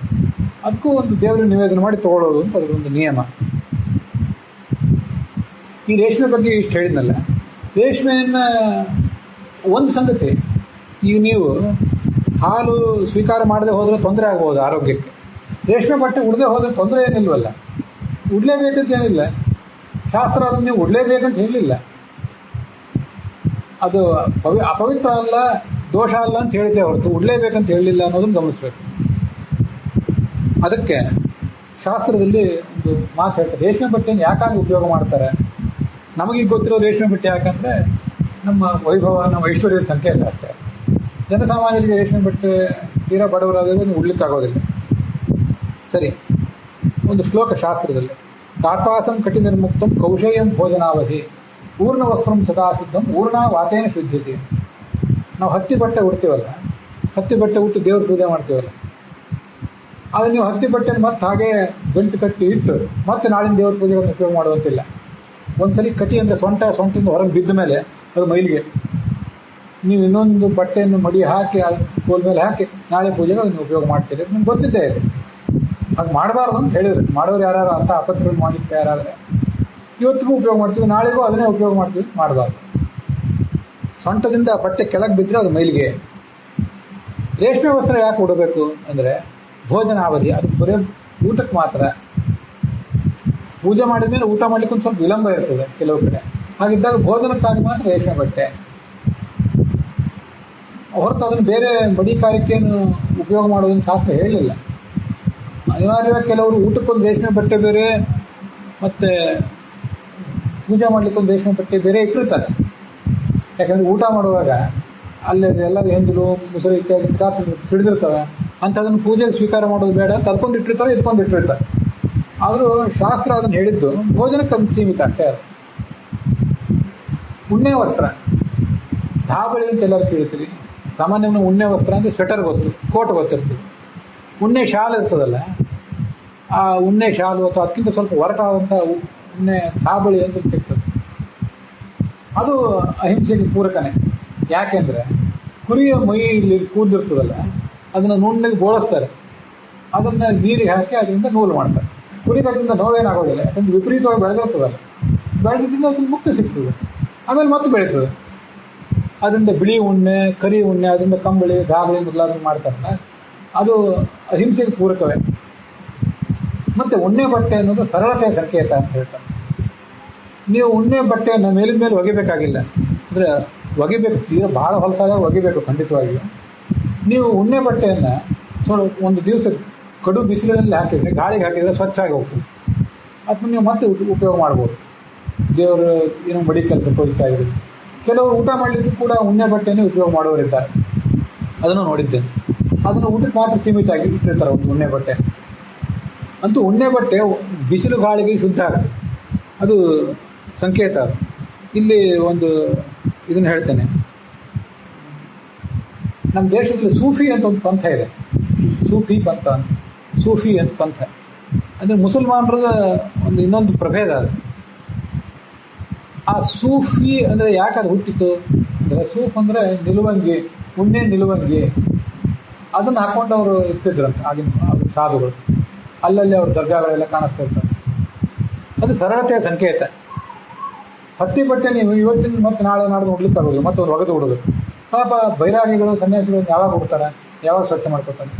ಅದಕ್ಕೂ ಒಂದು ದೇವರಿಗೆ ನಿವೇದನೆ ಮಾಡಿ ತಗೊಳ್ಳೋದು ಅಂತ ಅದರೊಂದು ನಿಯಮ. ಈ ರೇಷ್ಮೆ ಬಗ್ಗೆ ಇಷ್ಟು ಹೇಳಿದ್ನಲ್ಲ, ರೇಷ್ಮೆಯನ್ನು ಒಂದು ಸಂಗತಿ, ಈಗ ನೀವು ಹಾಲು ಸ್ವೀಕಾರ ಮಾಡದೆ ಹೋದರೆ ತೊಂದರೆ ಆಗ್ಬೋದು ಆರೋಗ್ಯಕ್ಕೆ. ರೇಷ್ಮೆ ಬಟ್ಟೆ ಉಡದೆ ಹೋದರೆ ತೊಂದರೆ ಏನಿಲ್ವಲ್ಲ, ಉಡಲೇಬೇಕಂತ ಏನಿಲ್ಲ. ಶಾಸ್ತ್ರ ಅದನ್ನು ನೀವು ಉಡಲೇಬೇಕಂತ ಹೇಳಲಿಲ್ಲ. ಅದು ಅಪವಿತ್ರ ಅಲ್ಲ, ದೋಷ ಅಲ್ಲ ಅಂತ ಹೇಳಿದೆ ಹೊರತು ಉಡಲೇಬೇಕಂತ ಹೇಳಲಿಲ್ಲ ಅನ್ನೋದನ್ನು ಗಮನಿಸಬೇಕು. ಅದಕ್ಕೆ ಶಾಸ್ತ್ರದಲ್ಲಿ ಒಂದು ಮಾತು ಹೇಳ್ತಾರೆ, ರೇಷ್ಮೆ ಬಟ್ಟೆಯನ್ನು ಯಾಕಾಗಿ ಉಪಯೋಗ ಮಾಡ್ತಾರೆ? ನಮಗೀಗ ಗೊತ್ತಿರೋ ರೇಷ್ಮೆ ಬಟ್ಟೆ ಯಾಕಂದರೆ ನಮ್ಮ ವೈಭವ, ನಮ್ಮ ಐಶ್ವರ್ಯದ ಸಂಕೇತ ಅಷ್ಟೇ. ಜನಸಾಮಾನ್ಯರಿಗೆ ರೇಷ್ಮೆ ಬಟ್ಟೆ ತೀರಾ ಬಡವರಾದರೆ ಉಡ್ಲಿಕ್ಕಾಗೋದಿಲ್ಲ. ಸರಿ, ಒಂದು ಶ್ಲೋಕ ಶಾಸ್ತ್ರದಲ್ಲಿ, ಕಾರ್ಪಾಸಂ ಕಟಿ ನಿರ್ಮುಕ್ತಂ ಕೌಶೇಯಂ ಭೋಜನಾವಧಿ ಪೂರ್ಣ ವಸ್ತ್ರಂ ಸದಾಶುದ್ಧಂ ಊರ್ಣ ವಾತೇನ ಶುದ್ಧತೆ. ನಾವು ಹತ್ತಿ ಬಟ್ಟೆ ಉಡ್ತೀವಲ್ಲ, ಹತ್ತಿ ಬಟ್ಟೆ ಉಟ್ಟು ದೇವ್ರ ಪೂಜೆ ಮಾಡ್ತೀವಲ್ಲ, ಆದರೆ ನೀವು ಹತ್ತಿ ಬಟ್ಟೆನ ಮತ್ತೆ ಹಾಗೆ ಗಂಟು ಕಟ್ಟಿ ಇಟ್ಟು ಮತ್ತೆ ನಾಳಿನ ದೇವ್ರ ಪೂಜೆಗಳನ್ನು ಉಪಯೋಗ ಮಾಡುವಂತಿಲ್ಲ. ಒಂದ್ಸಲಿ ಕಟಿ ಅಂದರೆ ಸೊಂಟದಿಂದ ಹೊರಗೆ ಬಿದ್ದ ಮೇಲೆ ಅದು ಮೈಲಿಗೆ, ನೀವು ಇನ್ನೊಂದು ಬಟ್ಟೆಯನ್ನು ಮಡಿ ಹಾಕಿ ಕೋಲ್ ಮೇಲೆ ಹಾಕಿ ನಾಳೆ ಪೂಜೆಗೆ ಅದನ್ನು ಉಪಯೋಗ ಮಾಡ್ತೀರಿ. ನಿಮ್ಗೆ ಗೊತ್ತಿದ್ದೇ ಇದೆ. ಅದು ಮಾಡಬಾರ್ದು ಅಂತ ಹೇಳಿದ್ರು. ಮಾಡೋರು ಯಾರು ಅಂತ ಅಪತ್ರಗಳು ಮಾಡಿಕ್ಕೆ ಯಾರಾದರೆ ಇವತ್ತಿಗೂ ಉಪಯೋಗ ಮಾಡ್ತೀವಿ, ನಾಳೆಗೂ ಅದನ್ನೇ ಉಪಯೋಗ ಮಾಡ್ತೀವಿ, ಮಾಡಬಾರ್ದು. ಸೊಂಟದಿಂದ ಬಟ್ಟೆ ಕೆಳಗೆ ಬಿದ್ದರೆ ಅದು ಮೈಲಿಗೆ. ರೇಷ್ಮೆ ವಸ್ತ್ರ ಯಾಕೆ ಉಡಬೇಕು ಅಂದರೆ ಭೋಜನಾವಧಿ, ಅದು ಬರೀ ಊಟಕ್ಕೆ ಮಾತ್ರ. ಪೂಜೆ ಮಾಡಿದ ಮೇಲೆ ಊಟ ಮಾಡ್ಲಿಕ್ಕೆ ಒಂದು ಸ್ವಲ್ಪ ವಿಳಂಬ ಇರ್ತದೆ ಕೆಲವು ಕಡೆ. ಹಾಗಿದ್ದಾಗ ಭೋಜನಕ್ಕಾಗಿ ಮಾತ್ರ ರೇಷ್ಮೆ ಬಟ್ಟೆ ಹೊರತು ಅದನ್ನು ಬೇರೆ ಮಡಿ ಕಾರ್ಯಕ್ಕೇನು ಉಪಯೋಗ ಮಾಡೋದನ್ನು ಶಾಸ್ತ್ರ ಹೇಳಲಿಲ್ಲ. ಅನಿವಾರ್ಯವಾಗಿ ಕೆಲವರು ಊಟಕ್ಕೊಂದು ರೇಷ್ಮೆ ಬಟ್ಟೆ ಬೇರೆ ಮತ್ತು ಪೂಜೆ ಮಾಡ್ಲಿಕ್ಕೊಂದು ರೇಷ್ಮೆ ಬಟ್ಟೆ ಬೇರೆ ಇಟ್ಟಿರ್ತಾರೆ. ಯಾಕಂದರೆ ಊಟ ಮಾಡುವಾಗ ಅಲ್ಲಿ ಎಲ್ಲ ಹೆಂಜಲು, ಮುಸುರು ಇತ್ಯಾದಿ ಪದಾರ್ಥಗಳು ಸಿಡಿದಿರ್ತವೆ. ಅಂಥದನ್ನು ಪೂಜೆಗೆ ಸ್ವೀಕಾರ ಮಾಡೋದು ಬೇಡ ಅಂತ ಅದಕ್ಕೊಂದು ಇಟ್ಟಿರ್ತಾರೆ, ಇದಕ್ಕೊಂದು ಇಟ್ಟಿರ್ತಾರೆ. ಆದರೂ ಶಾಸ್ತ್ರ ಅದನ್ನು ಹೇಳಿದ್ದು ಭೋಜನಕ್ಕೆ ಅದನ್ನು ಸೀಮಿತ ಅಷ್ಟೇ. ಅದು ಉಣ್ಣೆ ವಸ್ತ್ರ, ಧಾಬಳಿ ಅಂತ ಎಲ್ಲರೂ ಕೇಳ್ತೀವಿ. ಸಾಮಾನ್ಯವಾಗಿ ಉಣ್ಣೆ ವಸ್ತ್ರ ಅಂದರೆ ಸ್ವೆಟರ್ ಗೊತ್ತು, ಕೋಟ್ ಗೊತ್ತಿರ್ತೀವಿ. ಉಣ್ಣೆ ಶಾಲು ಇರ್ತದಲ್ಲ, ಆ ಉಣ್ಣೆ ಶಾಲು ಅಥವಾ ಅದಕ್ಕಿಂತ ಸ್ವಲ್ಪ ಒರಟಾದಂಥ ಉಣ್ಣೆ ಧಾಬಳಿ ಅಂತ ಸಿಗ್ತದೆ. ಅದು ಅಹಿಂಸೆಗೆ ಪೂರಕನೇ. ಯಾಕೆಂದರೆ ಕುರಿಯ ಮೈಯಲ್ಲಿ ಕೂದಲಿರ್ತದಲ್ಲ, ಅದನ್ನು ನುಣ್ಣಗೆ ಬೋಳಿಸ್ತಾರೆ, ಅದನ್ನು ನೀರಿಗೆ ಹಾಕಿ ಅದರಿಂದ ನೂಲು ಮಾಡ್ತಾರೆ. ಕುರಿಗೆ ಅದರಿಂದ ನೋವೇನಾಗೋದಿಲ್ಲ, ಯಾಕಂದ್ರೆ ವಿಪರೀತವಾಗಿ ಬೆಳೆದಿರ್ತದಲ್ಲ, ಬೆಳೆದಿದ್ದರಿಂದ ಅದನ್ನು ಮುಕ್ತ ಸಿಗ್ತದೆ. ಆಮೇಲೆ ಮತ್ತೆ ಬೆಳೀತದೆ. ಅದರಿಂದ ಬಿಳಿ ಉಣ್ಣೆ, ಕರಿ ಉಣ್ಣೆ, ಅದರಿಂದ ಕಂಬಳಿ, ದಾಬಳಿ ಮೊದಲಾದ್ರು ಮಾಡ್ತಾರಲ್ಲ, ಅದು ಅಹಿಂಸೆಗೆ ಪೂರಕವೇ. ಮತ್ತು ಉಣ್ಣೆ ಬಟ್ಟೆ ಅನ್ನೋದು ಸರಳತೆಯ ಸಂಕೇತ ಅಂತ ಹೇಳ್ತಾರೆ. ನೀವು ಉಣ್ಣೆ ಬಟ್ಟೆಯನ್ನು ಮೇಲಿನ ಮೇಲೆ ಒಗಿಬೇಕಾಗಿಲ್ಲ, ಅಂದರೆ ಒಗಿಬೇಕು, ತೀರ ಭಾಳ ಹೊಲಸಾಗ ಒಗಿಬೇಕು ಖಂಡಿತವಾಗಿಯೂ. ನೀವು ಉಣ್ಣೆ ಬಟ್ಟೆಯನ್ನು ಸ್ವಲ್ಪ ಒಂದು ದಿವಸ ಕಡು ಬಿಸಿಲಿನಲ್ಲಿ ಹಾಕಿದರೆ, ಗಾಳಿಗೆ ಹಾಕಿದರೆ ಸ್ವಚ್ಛ ಆಗಿ ಹೋಗ್ತದೆ. ಅದನ್ನು ನೀವು ಮತ್ತೆ ಉಪಯೋಗ ಮಾಡ್ಬೋದು. ದೇವರು ಏನೋ ಮಡಿ ಕೆಲಸಕ್ಕೆ ಹೋಗ್ತಾ ಇದ್ರು. ಕೆಲವರು ಊಟ ಮಾಡಲಿಕ್ಕೂ ಕೂಡ ಉಣ್ಣೆ ಬಟ್ಟೆನೇ ಉಪಯೋಗ ಮಾಡೋರಿದ್ದಾರೆ, ಅದನ್ನು ನೋಡಿದ್ದೇನೆ. ಅದನ್ನು ಊಟಕ್ಕೆ ಮಾತ್ರ ಸೀಮಿತ ಆಗಿ ಇಟ್ಟಿರ್ತಾರೆ ಒಂದು ಉಣ್ಣೆ ಬಟ್ಟೆ. ಅಂತೂ ಉಣ್ಣೆ ಬಟ್ಟೆ ಬಿಸಿಲು ಗಾಳಿಗೆ ಶುದ್ಧ ಆಗ್ತದೆ, ಅದು ಸಂಕೇತ. ಇಲ್ಲಿ ಒಂದು ಇದನ್ನು ಹೇಳ್ತೇನೆ, ನಮ್ಮ ದೇಶದಲ್ಲಿ ಸೂಫಿ ಅಂತ ಒಂದು ಪಂಥ ಇದೆ, ಸೂಫಿ ಪಂಥ ಅಂತ. ಸೂಫಿ ಅಂತ ಪಂಥ ಅಂದರೆ ಮುಸಲ್ಮಾನರದ ಒಂದು ಇನ್ನೊಂದು ಪ್ರಭೇದ ಅದು. ಆ ಸೂಫಿ ಅಂದರೆ ಯಾಕೆ ಅದು ಹುಟ್ಟಿತು ಅಂದರೆ, ಸೂಫ್ ಅಂದರೆ ನಿಲುವಂಗಿ, ಉಣ್ಣೆ ನಿಲುವಂಗಿ, ಅದನ್ನು ಹಾಕ್ಕೊಂಡವರು ಇರ್ತಿದ್ರಂತೆ ಆಗಿನ ಸಾಧುಗಳು. ಅಲ್ಲಲ್ಲಿ ಅವ್ರ ದರ್ಗಾಗಳೆಲ್ಲ ಕಾಣಿಸ್ತಾ ಇರ್ತಾರೆ. ಅದು ಸರಳತೆಯ ಸಂಕೇತ. ಹತ್ತಿ ಬಟ್ಟೆ ನೀವು ಇವತ್ತಿನ ಮತ್ತು ನಾಳೆ ನಾಡ್ದು ಉಡ್ಲಿಕ್ಕಾಗೋದು, ಮತ್ತು ಅವ್ರು ಒಗೆದು ಉಡಬೇಕು. ಪಾಪ ಬೈರಾಗಿಗಳು, ಸನ್ಯಾಸಿಗಳು ಯಾವಾಗ ಉಡ್ತಾರೆ, ಯಾವಾಗ ಸ್ವಚ್ಛ ಮಾಡ್ಕೊತಾರೆ?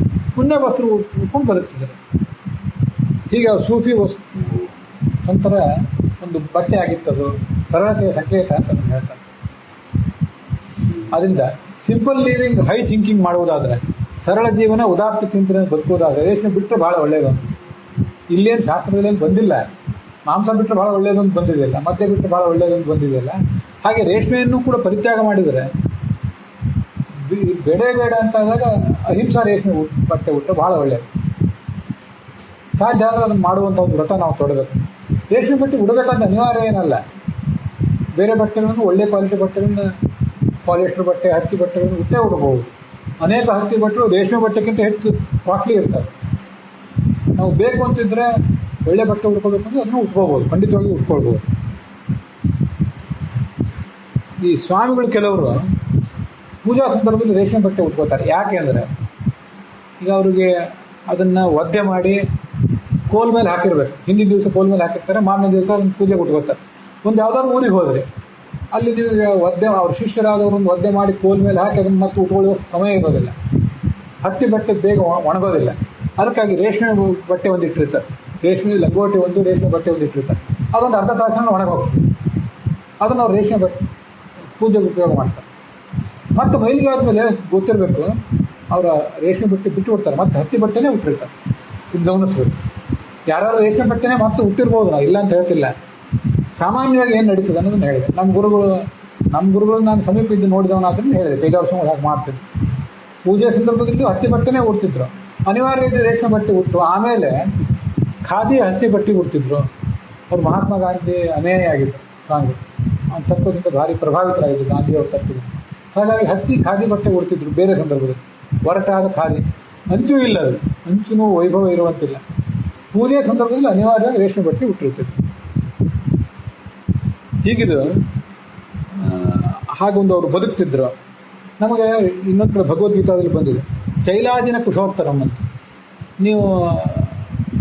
ಉಣ್ಣೆ ವಸ್ತ್ರ ಉಟ್ಕೊಂಡು ಬದುಕ್ತಿದ್ದಾರೆ. ಹೀಗೆ ಸೂಫಿ ಒಂಥರ ಒಂದು ಬಟ್ಟೆ ಆಗಿತ್ತದು, ಸರಳತೆಯ ಸಂಕೇತ ಅಂತ ಹೇಳ್ತಾರೆ. ಅದರಿಂದ ಸಿಂಪಲ್ ಲಿವಿಂಗ್, ಹೈ ಥಿಂಕಿಂಗ್ ಮಾಡುವುದಾದರೆ, ಸರಳ ಜೀವನ, ಉದಾತ್ತ ಚಿಂತನೆ ಬದುಕುವುದಾದರೆ ರೇಷ್ಮೆ ಬಿಟ್ಟರೆ ಭಾಳ ಒಳ್ಳೆಯದು. ಇಲ್ಲೇನು ಶಾಸ್ತ್ರದಲ್ಲಿ ಬಂದಿಲ್ಲ, ಮಾಂಸ ಬಿಟ್ಟರೆ ಭಾಳ ಒಳ್ಳೆಯದೊಂದು ಬಂದಿದೆಯಲ್ಲ, ಮದ್ಯ ಬಿಟ್ಟರೆ ಭಾಳ ಒಳ್ಳೆಯದೊಂದು ಬಂದಿದೆಯಲ್ಲ. ಹಾಗೆ ರೇಷ್ಮೆಯನ್ನು ಕೂಡ ಪರಿತ್ಯಾಗ ಮಾಡಿದರೆ, ಬೇಡ ಅಂತ ಆದಾಗ ಅಹಿಂಸಾ ರೇಷ್ಮೆ ಬಟ್ಟೆ ಉಟ್ಟರೆ ಭಾಳ ಒಳ್ಳೆಯದು. ಸಾಧ್ಯ ಆದರೆ ಅದನ್ನು ಮಾಡುವಂಥ ಒಂದು ವ್ರತ ನಾವು ತೊಡಬೇಕು. ರೇಷ್ಮೆ ಬಟ್ಟೆ ಉಡಬೇಕಂತ ಅನಿವಾರ್ಯ ಏನಲ್ಲ. ಬೇರೆ ಬಟ್ಟೆಗಳನ್ನು, ಒಳ್ಳೆ ಕ್ವಾಲಿಟಿ ಬಟ್ಟೆಗಳನ್ನ, ಪಾಲಿಸ್ಟರ್ ಬಟ್ಟೆ, ಹತ್ತಿ ಬಟ್ಟೆಗಳನ್ನು ಉಟ್ಟೇ ಉಡಬಹುದು. ಅನೇಕ ಹತ್ತಿ ಬಟ್ಟೆಗಳು ರೇಷ್ಮೆ ಬಟ್ಟೆಗಿಂತ ಹೆಚ್ಚು ಕಾಸ್ಟ್ಲಿ ಇರ್ತವೆ. ನಾವು ನಾವು ಬೇಕು ಅಂತಿದ್ರೆ ಒಳ್ಳೆ ಬಟ್ಟೆ ಉಟ್ಕೋಬೇಕು ಅಂದ್ರೆ ಅದನ್ನು ಉಟ್ಕೋಬೋದು, ಖಂಡಿತವಾಗಿ ಉಟ್ಕೊಳ್ಬೋದು. ಈ ಸ್ವಾಮಿಗಳು ಕೆಲವರು ಪೂಜಾ ಸಂದರ್ಭದಲ್ಲಿ ರೇಷ್ಮೆ ಬಟ್ಟೆ ಉಟ್ಕೋತಾರೆ. ಯಾಕೆ ಅಂದರೆ ಈಗ ಅವ್ರಿಗೆ ಅದನ್ನು ಒದ್ದೆ ಮಾಡಿ ಕೋಲ್ ಮೇಲೆ ಹಾಕಿರ್ಬೇಕು. ಹಿಂದಿನ ದಿವಸ ಕೋಲ್ ಮೇಲೆ ಹಾಕಿರ್ತಾರೆ, ಮಾರನೇ ದಿವಸ ಅದನ್ನು ಪೂಜೆಗೆ ಉಟ್ಕೋತಾರೆ. ಒಂದು ಯಾವ್ದಾದ್ರು ಊರಿಗೆ ಹೋದರೆ ಅಲ್ಲಿ ನಿಮಗೆ ಒದ್ದೆ ಅವ್ರ ಶಿಷ್ಯರಾದವ್ರನ್ನ ಒದ್ದೆ ಮಾಡಿ ಕೋಲ್ ಮೇಲೆ ಹಾಕಿ ಅದನ್ನು ಮತ್ತೆ ಉಟ್ಕೊಳ್ಳೋ ಸಮಯ ಇರೋದಿಲ್ಲ. ಹತ್ತಿ ಬಟ್ಟೆ ಬೇಗ ಒಣಗೋದಿಲ್ಲ. ಅದಕ್ಕಾಗಿ ರೇಷ್ಮೆ ಬಟ್ಟೆ ಒಂದು ಇಟ್ಟಿರ್ತಾರೆ, ರೇಷ್ಮೆ ಲಂಗೋಟಿ ಒಂದು, ರೇಷ್ಮೆ ಬಟ್ಟೆ ಒಂದು ಇಟ್ಟಿರ್ತಾರೆ. ಅದೊಂದು ಅರ್ಧ ತಾಸಿನ ಒಣಗೋಗ್ತದೆ. ಅದನ್ನು ಅವ್ರು ರೇಷ್ಮೆ ಬಟ್ಟೆ ಪೂಜೆಗೆ ಉಪಯೋಗ ಮಾಡ್ತಾರೆ. ಮತ್ತು ಮೈಲಿಗೆ ಆದಮೇಲೆ ಗೊತ್ತಿರಬೇಕು, ಅವರ ರೇಷ್ಮೆ ಬಟ್ಟೆ ಬಿಟ್ಟು ಬಿಡ್ತಾರೆ, ಮತ್ತೆ ಹತ್ತಿ ಬಟ್ಟೆನೇ ಉಟ್ಟಿರ್ತಾರೆ. ಇದು ಗಮನಿಸ್ಬೇಕು. ಯಾರು ರೇಷ್ಮೆ ಬಟ್ಟೆನೇ ಮತ್ತೆ ಉಟ್ಟಿರ್ಬೋದು, ನಾವು ಇಲ್ಲ ಅಂತ ಹೇಳ್ತಿಲ್ಲ. ಸಾಮಾನ್ಯವಾಗಿ ಏನು ನಡೀತದೆ ಅನ್ನೋದನ್ನು ಹೇಳಿದೆ. ನಮ್ಮ ಗುರುಗಳು ನಾನು ಸಮೀಪ ಇದ್ದು ನೋಡಿದವನಾದ್ರೂ ಹೇಳಿದೆ, 5 ವರ್ಷಗಳು ಹಾಗೆ ಮಾಡ್ತಿದ್ರು. ಪೂಜೆ ಸಂದರ್ಭದಲ್ಲಿ ಹತ್ತಿ ಬಟ್ಟೆನೇ ಉಡ್ತಿದ್ರು. ಅನಿವಾರ್ಯ ಇದೆ ರೇಷ್ಮೆ ಬಟ್ಟೆ ಉಟ್ಟು ಆಮೇಲೆ ಖಾದಿ ಹತ್ತಿ ಬಟ್ಟೆ ಉಡ್ತಿದ್ರು. ಅವ್ರು ಮಹಾತ್ಮ ಗಾಂಧಿ ಅನುಯಾಯಿ ಆಗಿದ್ದರು ಸ್ವಾಮಿಗಳು. ಅವ್ನ ತತ್ವದಿಂದ ಭಾರಿ ಪ್ರಭಾವಿತರಾಗಿದ್ದರು ಗಾಂಧಿಯವ್ರ ತತ್ವದಿಂದ. ಹಾಗಾಗಿ ಖಾದಿ ಬಟ್ಟೆ ಉಡ್ತಿದ್ರು ಬೇರೆ ಸಂದರ್ಭದಲ್ಲಿ. ಒರಟಾದ ಖಾದಿ, ಅಂಚೂ ಇಲ್ಲ, ಅದು ಅಂಚೂ ವೈಭವ ಇರುವಂತಿಲ್ಲ. ಪೂಜೆ ಸಂದರ್ಭದಲ್ಲಿ ಅನಿವಾರ್ಯವಾಗಿ ರೇಷ್ಮೆ ಬಟ್ಟೆ ಉಟ್ಟಿರ್ತಿದ್ರು. ಹೀಗಿದು ಹಾಗೊಂದು ಅವರು ಬದುಕ್ತಿದ್ರು. ನಮಗೆ ಇನ್ನೊಂದು ಕಡೆ ಭಗವದ್ಗೀತಾದಲ್ಲಿ ಬಂದಿದೆ, ಚೈಲಾಜಿನ ಕುಶೋತ್ತರಂ ಅಂತ. ನೀವು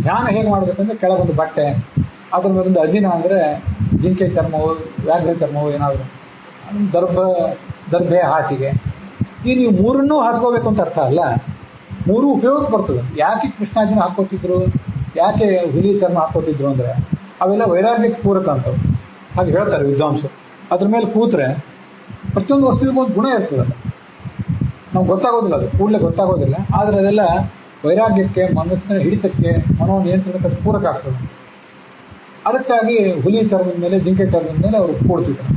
ಧ್ಯಾನ ಹೇಗೆ ಮಾಡಬೇಕಂದ್ರೆ ಕೆಳಗೊಂದು ಬಟ್ಟೆ, ಅದ್ರ ಮೇಲೊಂದು ಅಜಿನ ಅಂದರೆ ಜಿಂಕೆ ಚರ್ಮವು, ವ್ಯಾಘ್ರ ಚರ್ಮವು, ಏನಾದರೂ ದರ್ಭೆ, ಹಾಸಿಗೆ. ಈ ನೀವು ಮೂರನ್ನೂ ಹಾಸ್ಕೋಬೇಕು ಅಂತ ಅರ್ಥ ಅಲ್ಲ, ಮೂರು ಉಪಯೋಗಕ್ಕೆ ಬರ್ತದೆ. ಯಾಕೆ ಕೃಷ್ಣಾಜಿನ ಹಾಕೋತಿದ್ರು, ಯಾಕೆ ಹುಲಿ ಚರ್ಮ ಹಾಕೋತಿದ್ರು ಅಂದರೆ ಅವೆಲ್ಲ ವೈರಾಗ್ಯಕ್ಕೆ ಪೂರಕ ಅಂತವು. ಹಾಗೆ ಹೇಳ್ತಾರೆ ವಿದ್ವಾಂಸರು. ಅದ್ರ ಮೇಲೆ ಕೂತ್ರೆ ಪ್ರತಿಯೊಂದು ವಸ್ತುವಿಗೂ ಒಂದು ಗುಣ ಇರ್ತದಲ್ಲ, ನಮ್ಗೆ ಗೊತ್ತಾಗೋದಿಲ್ಲ, ಅದು ಕೂಡಲೇ ಗೊತ್ತಾಗೋದಿಲ್ಲ. ಆದರೆ ಅದೆಲ್ಲ ವೈರಾಗ್ಯಕ್ಕೆ, ಮನಸ್ಸಿನ ಹಿಡಿತಕ್ಕೆ, ಮನೋನಿಯಂತ್ರಣಕ್ಕೆ ಪೂರಕ ಆಗ್ತದೆ. ಅದಕ್ಕಾಗಿ ಹುಲಿ ಚರ್ಮದ ಮೇಲೆ, ಜಿಂಕೆ ಚರ್ಮದ ಮೇಲೆ ಅವರು ಕೂಡ್ತಿದ್ರು.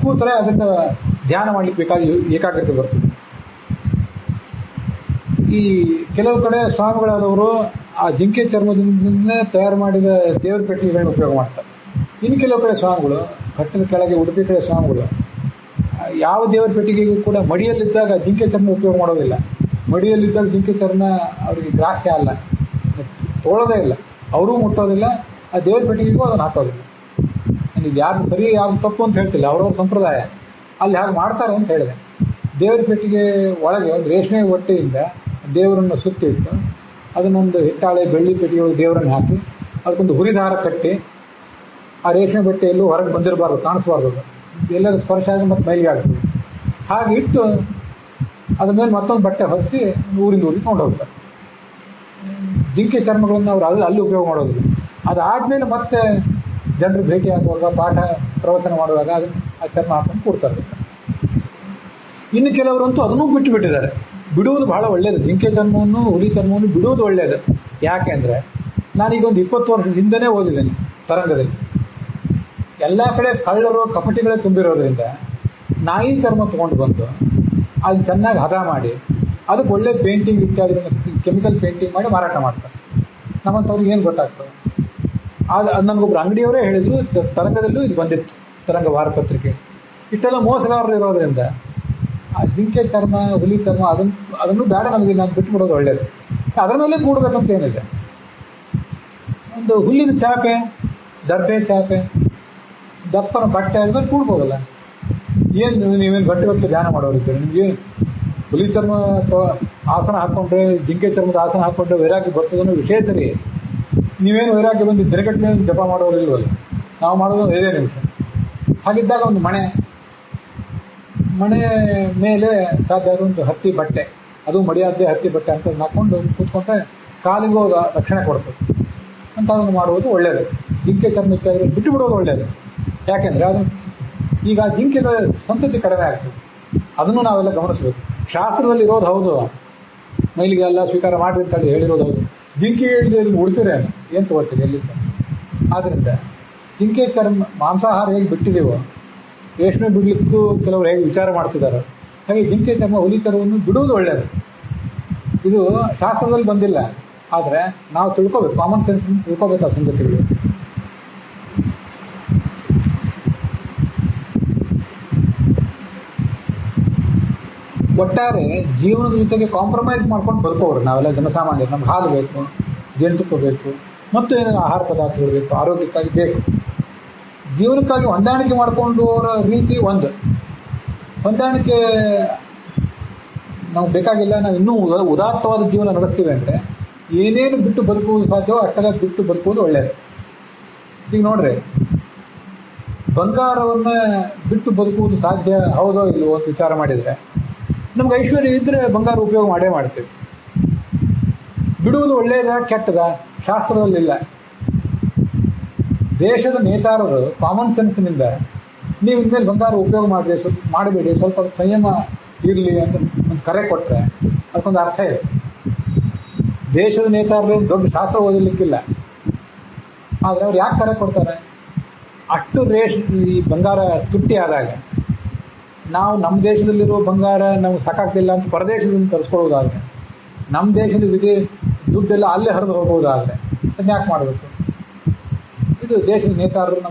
ಕೂತ್ರೆ ಅದಕ್ಕೆ ಧ್ಯಾನ ಮಾಡಲಿಕ್ಕೆ ಬೇಕಾದ ಏಕಾಗ್ರತೆ ಬರ್ತದೆ. ಈ ಕೆಲವು ಕಡೆ ಸ್ವಾಮಿಗಳಾದವರು ಆ ಜಿಂಕೆ ಚರ್ಮದಿಂದ ತಯಾರು ಮಾಡಿದ ದೇವರ ಪೆಟ್ಟಿಗೆಗಳನ್ನ ಉಪಯೋಗ ಮಾಡ್ತಾರೆ. ಇನ್ನು ಕೆಲವು ಕಡೆ ಸ್ವಾಮಿಗಳು, ಕಟ್ಟದ ಕೆಳಗೆ ಉಡುಪಿ ಕಡೆ ಸ್ವಾಮಿಗಳು, ಯಾವ ದೇವರ ಪೆಟ್ಟಿಗೆಗೂ ಕೂಡ ಮಡಿಯಲ್ಲಿದ್ದಾಗ ಜಿಂಕೆ ಚರ್ಮ ಉಪಯೋಗ ಮಾಡೋದಿಲ್ಲ. ಮಡಿಯಲ್ಲಿದ್ದಾಗ ಜಿಂಕೆ ಚರ್ಮ ಅವರಿಗೆ ಗ್ರಾಹ್ಯ ಅಲ್ಲ, ತೋಳೋದೇ ಇಲ್ಲ, ಅವರೂ ಮುಟ್ಟೋದಿಲ್ಲ, ಆ ದೇವರ ಪೆಟ್ಟಿಗೆಗೂ ಅದನ್ನು ಹಾಕೋದಿಲ್ಲ. ನನಗೆ ಯಾರು ಸರಿ ಯಾರು ತಪ್ಪು ಅಂತ ಹೇಳ್ತಿಲ್ಲ, ಅವ್ರವ್ರ ಸಂಪ್ರದಾಯ. ಅಲ್ಲಿ ಹಾಗೆ ಮಾಡ್ತಾರೆ ಅಂತ ಹೇಳಿದೆ. ದೇವರ ಪೆಟ್ಟಿಗೆ ಒಳಗೆ ಒಂದು ರೇಷ್ಮೆ ಹೊಟ್ಟೆಯಿಂದ ದೇವರನ್ನು ಸುತ್ತಿಟ್ಟು ಅದನ್ನೊಂದು ಹಿತ್ತಾಳೆ ಬೆಳ್ಳಿ ಪೆಟ್ಟಿಗೆ ದೇವರನ್ನು ಹಾಕಿ ಅದಕ್ಕೊಂದು ಹುರಿದಾರ ಕಟ್ಟಿ, ಆ ರೇಷ್ಮೆ ಬಟ್ಟೆ ಎಲ್ಲೂ ಹೊರಗೆ ಬಂದಿರಬಾರ್ದು, ಕಾಣಿಸ್ಬಾರ್ದು, ಎಲ್ಲರೂ ಸ್ಪರ್ಶ ಆಗಿ ಮತ್ತೆ ಮೈಲಿಗೆ ಆಗ್ತದೆ. ಹಾಗೆ ಇಟ್ಟು ಅದ್ರ ಮೇಲೆ ಮತ್ತೊಂದು ಬಟ್ಟೆ ಹೊರಿಸಿ ಊರಿಂದ ಊರಿಗೆ ತೊಗೊಂಡು ಹೋಗ್ತಾರೆ. ಜಿಂಕೆ ಚರ್ಮಗಳನ್ನು ಅವರು ಅಲ್ಲಿ ಉಪಯೋಗ ಮಾಡೋದಿಲ್ಲ. ಅದಾದಮೇಲೆ ಮತ್ತೆ ಜನರು ಭೇಟಿ ಆಗುವಾಗ, ಪಾಠ ಪ್ರವಚನ ಮಾಡುವಾಗ ಅದನ್ನು ಆ ಚರ್ಮ ಹಾಕೊಂಡು ಕೊಡ್ತಾರೆ. ಇನ್ನು ಕೆಲವರಂತೂ ಅದನ್ನೂ ಬಿಟ್ಟಿದ್ದಾರೆ. ಬಿಡುವುದು ಬಹಳ ಒಳ್ಳೆಯದು. ಜಿಂಕೆ ಚರ್ಮವನ್ನು, ಹುಲಿ ಚರ್ಮವನ್ನು ಬಿಡುವುದು ಒಳ್ಳೆಯದು. ಯಾಕೆ ಅಂದರೆ ನಾನೀಗ ಒಂದು 20 ವರ್ಷದ ಹಿಂದೆನೇ ಓದಿದ್ದೇನೆ ತರಂಗದಲ್ಲಿ. ಎಲ್ಲ ಕಡೆ ಕಳ್ಳರು ಕಪಟಿಗಳೇ ತುಂಬಿರೋದ್ರಿಂದ ನಾಯಿ ಚರ್ಮ ತೊಗೊಂಡು ಬಂದು ಅದನ್ನು ಚೆನ್ನಾಗಿ ಹದ ಮಾಡಿ ಅದಕ್ಕೆ ಒಳ್ಳೆ ಪೇಂಟಿಂಗ್ ಇತ್ಯಾದಿ ಕೆಮಿಕಲ್ ಪೇಂಟಿಂಗ್ ಮಾಡಿ ಮಾರಾಟ ಮಾಡ್ತಾರೆ. ನಮ್ಮಂಥವ್ರಿಗೆ ಏನು ಗೊತ್ತಾಗ್ತದೆ? ಅದು ನನಗೊಬ್ಬರು ಅಂಗಡಿಯವರೇ ಹೇಳಿದರು, ತರಂಗದಲ್ಲೂ ಇದು ಬಂದಿತ್ತು, ತರಂಗ ವಾರಪತ್ರಿಕೆ. ಇಷ್ಟೆಲ್ಲ ಮೋಸಗಾರರು ಇರೋದ್ರಿಂದ ಆ ಜಿಂಕೆ ಚರ್ಮ, ಹುಲಿ ಚರ್ಮ ಅದನ್ನು ಬೇಡ, ನಮಗೆ ನಾನು ಬಿಟ್ಟುಬಿಡೋದು ಒಳ್ಳೆಯದು. ಅದರ ಮೇಲೆ ಕೂಡಬೇಕಂತ ಏನಿದೆ. ಒಂದು ಹುಲ್ಲಿನ ಚಾಪೆ, ದರ್ಬೆ ಚಾಪೆ, ದಪ್ಪನ ಬಟ್ಟೆ ಆದ್ಮೇಲೆ ಕೂಡ್ಬೋದಲ್ಲ. ಏನು ನೀವೇನು ಗಟ್ಟಿ ಗಟ್ಟಲೆ ಧ್ಯಾನ ಮಾಡೋರಿದ್ದೀರಿ? ನಿಮಗೆ ಹುಲಿ ಚರ್ಮ ಆಸನ ಹಾಕ್ಕೊಂಡ್ರೆ, ಜಿಂಕೆ ಚರ್ಮದ ಆಸನ ಹಾಕ್ಕೊಂಡ್ರೆ ವೈರಾಗ್ಯ ಬರ್ತದನ್ನೋ ವಿಷಯ ಸರಿ. ನೀವೇನು ವೈರಾಗ್ಯ ಬಂದು ದಿನಗಟ್ಟಲೆ ಜಪ ಮಾಡೋರಿಲ್ವಲ್ಲ. ನಾವು ಮಾಡೋದು 5 ನಿಮಿಷ. ಹಾಗಿದ್ದಾಗ ಒಂದು ಮಣೆ ಮೇಲೆ ಸಾಧ್ಯ ಒಂದು ಹತ್ತಿ ಬಟ್ಟೆ, ಅದು ಮಡಿಯಾದ್ದೇ ಹತ್ತಿ ಬಟ್ಟೆ ಅಂತ ಹಾಕ್ಕೊಂಡು ಕೂತ್ಕೊಂಡ್ರೆ ಕಾಲಿಗೂ ರಕ್ಷಣೆ ಕೊಡ್ತದೆ ಅಂತ ಅದನ್ನು ಮಾಡುವುದು ಒಳ್ಳೆಯದು. ಜಿಂಕೆ ಚರ್ಮ ಇತ್ಯಾದಿ ಬಿಟ್ಟು ಬಿಡೋದು ಒಳ್ಳೆಯದು. ಯಾಕೆಂದರೆ ಅದು ಈಗ ಜಿಂಕೆಗಳ ಸಂತತಿ ಕಡಿಮೆ ಆಗ್ತದೆ. ಅದನ್ನು ನಾವೆಲ್ಲ ಗಮನಿಸಬೇಕು. ಶಾಸ್ತ್ರದಲ್ಲಿ ಇರೋದು ಹೌದು, ಮೈಲಿಗೆ ಎಲ್ಲ ಸ್ವೀಕಾರ ಮಾಡಿ ಅಂತೇಳಿ ಹೇಳಿರೋದು ಹೌದು. ಜಿಂಕೆಗೆ ಉಡ್ತೀರೇನು, ಏನು ತಗೋತೀರಿ ಎಲ್ಲಿಂದ? ಆದ್ದರಿಂದ ಜಿಂಕೆ ಚರ್ಮ ಮಾಂಸಾಹಾರ ಹೇಗೆ ಬಿಟ್ಟಿದೆವೋ, ರೇಷ್ಮೆ ಬಿಡಲಿಕ್ಕೂ ಕೆಲವರು ಹೇಗೆ ವಿಚಾರ ಮಾಡ್ತಿದ್ದಾರೆ, ಹಾಗೆ ಜಿಂಕೆ ಚರ್ಮ, ಹುಲಿ ಚರ್ಮವನ್ನು ಬಿಡುವುದು ಒಳ್ಳೆಯದು. ಇದು ಶಾಸ್ತ್ರದಲ್ಲಿ ಬಂದಿಲ್ಲ, ಆದರೆ ನಾವು ತಿಳ್ಕೋಬೇಕು, ಕಾಮನ್ ಸೆನ್ಸ್ ತಿಳ್ಕೋಬೇಕು ಆ ಸಂಗತಿಗಳು. ಒಟ್ಟಾರೆ ಜೀವನದ ಜೊತೆಗೆ ಕಾಂಪ್ರಮೈಸ್ ಮಾಡ್ಕೊಂಡು ಬದುಕೋರು ನಾವೆಲ್ಲ ಜನಸಾಮಾನ್ಯರು. ನಮ್ಗೆ ಹಾಲು ಬೇಕು, ಜೇನುತುಪ್ಪ ಬೇಕು, ಮತ್ತು ಏನೇನು ಆಹಾರ ಪದಾರ್ಥಗಳು ಬೇಕು, ಆರೋಗ್ಯಕ್ಕಾಗಿ ಬೇಕು. ಜೀವನಕ್ಕಾಗಿ ಹೊಂದಾಣಿಕೆ ಮಾಡಿಕೊಂಡು ಅವರ ರೀತಿ ಒಂದು ಹೊಂದಾಣಿಕೆ ನಾವು ಬೇಕಾಗಿಲ್ಲ. ನಾವು ಇನ್ನೂ ಉದಾತ್ತವಾದ ಜೀವನ ನಡೆಸ್ತೀವಿ ಅಂದರೆ ಏನೇನು ಬಿಟ್ಟು ಬದುಕುವುದು ಸಾಧ್ಯವೋ ಅಷ್ಟೆಲ್ಲ ಬಿಟ್ಟು ಬದುಕುವುದು ಒಳ್ಳೆಯದು. ಈಗ ನೋಡ್ರಿ, ಬಂಗಾರವನ್ನ ಬಿಟ್ಟು ಬದುಕುವುದು ಸಾಧ್ಯ ಹೌದೋ ಇಲ್ಲವೋ ಅಂತ ವಿಚಾರ ಮಾಡಿದರೆ, ನಮ್ಗೆ ಐಶ್ವರ್ಯ ಇದ್ದರೆ ಬಂಗಾರ ಉಪಯೋಗ ಮಾಡೇ ಮಾಡ್ತೀವಿ. ಬಿಡುವುದು ಒಳ್ಳೆಯದ ಕೆಟ್ಟದ ಶಾಸ್ತ್ರದಲ್ಲಿಲ್ಲ. ದೇಶದ ನೇತಾರರು ಕಾಮನ್ ಸೆನ್ಸ್ನಿಂದ ನೀವು ಇನ್ಮೇಲೆ ಬಂಗಾರ ಉಪಯೋಗ ಮಾಡಬೇಡಿ, ಸ್ವಲ್ಪ ಸಂಯಮ ಇರಲಿ ಅಂತ ಒಂದು ಕರೆ ಕೊಟ್ಟರೆ ಅದಕ್ಕೊಂದು ಅರ್ಥ ಇದೆ. ದೇಶದ ನೇತಾರರು ದೊಡ್ಡ ಶಾಸ್ತ್ರ ಓದಲಿಕ್ಕಿಲ್ಲ, ಆದರೆ ಅವ್ರು ಯಾಕೆ ಕರೆ ಕೊಡ್ತಾರೆ? ಅಷ್ಟು ಈ ಬಂಗಾರ ತುಟ್ಟಿ ಆದಾಗ ನಾವು ನಮ್ಮ ದೇಶದಲ್ಲಿರೋ ಬಂಗಾರ ನಮ್ಗೆ ಸಾಕಾಗ್ತಿಲ್ಲ ಅಂತ ಪರದೇಶದಿಂದ ತರಿಸ್ಕೊಳ್ಳೋದಾದ್ರೆ, ನಮ್ಮ ದೇಶದ ದುಡ್ಡೆಲ್ಲ ಅಲ್ಲೇ ಹರಿದು ಹೋಗೋದಾದರೆ ಅದನ್ನ ಯಾಕೆ ಮಾಡಬೇಕು? ಇದು ದೇಶದ ನೇತಾರರು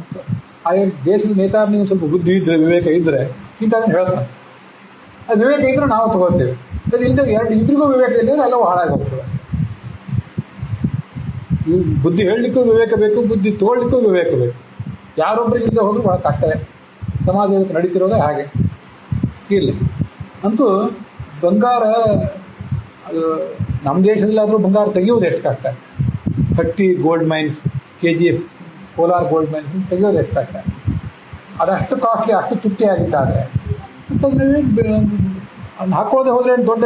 ದೇಶದ ನೇತಾರ ನೀವು ಸ್ವಲ್ಪ ಬುದ್ಧಿ ಇದ್ದರೆ, ವಿವೇಕ ಇದ್ದರೆ ಇಂಥದನ್ನು ಹೇಳ್ತಾರೆ. ಅದು ವಿವೇಕ ಇದ್ರೆ ನಾವು ತಗೋತೀವಿ. ಅದು ಇಲ್ಲದೆ ಇಬ್ಬರಿಗೂ ವಿವೇಕ ಇಲ್ಲದ್ರೆ ಎಲ್ಲವೂ ಹಾಳಾಗಿ ಹೋಗ್ತದೆ. ಬುದ್ಧಿ ಹೇಳಲಿಕ್ಕೂ ವಿವೇಕ ಬೇಕು, ಬುದ್ಧಿ ತಗೊಳ್ಲಿಕ್ಕೂ ವಿವೇಕ ಬೇಕು. ಯಾರೊಬ್ಬರಿಗೆ ಇಲ್ಲದೆ ಹೋದ್ರೂ ಬಹಳ ಕಷ್ಟ. ಸಮಾಜ ನಡೀತಿರೋದೇ ಹಾಗೆ. ಇರಲಿ ಅಂತೂ ಬಂಗಾರ ಅದು ನಮ್ಮ ದೇಶದಲ್ಲಾದರೂ ಬಂಗಾರ ತೆಗೆಯೋದು ಎಷ್ಟು ಕಷ್ಟ. Hatti gold mines, KGF Kolar gold mines ತೆಗೆಯೋದು ಎಷ್ಟು ಕಷ್ಟ. ಅದಷ್ಟು ಕಾಸ್ಟ್ಲಿ, ಅಷ್ಟು ತುಟ್ಟಿ ಆಗಿದ್ದಾದರೆ ಅಂತಂದ್ರೆ ಅದನ್ನ ಹಾಕೊಳ್ಳದೆ ಹೋದರೆ ದೊಡ್ಡ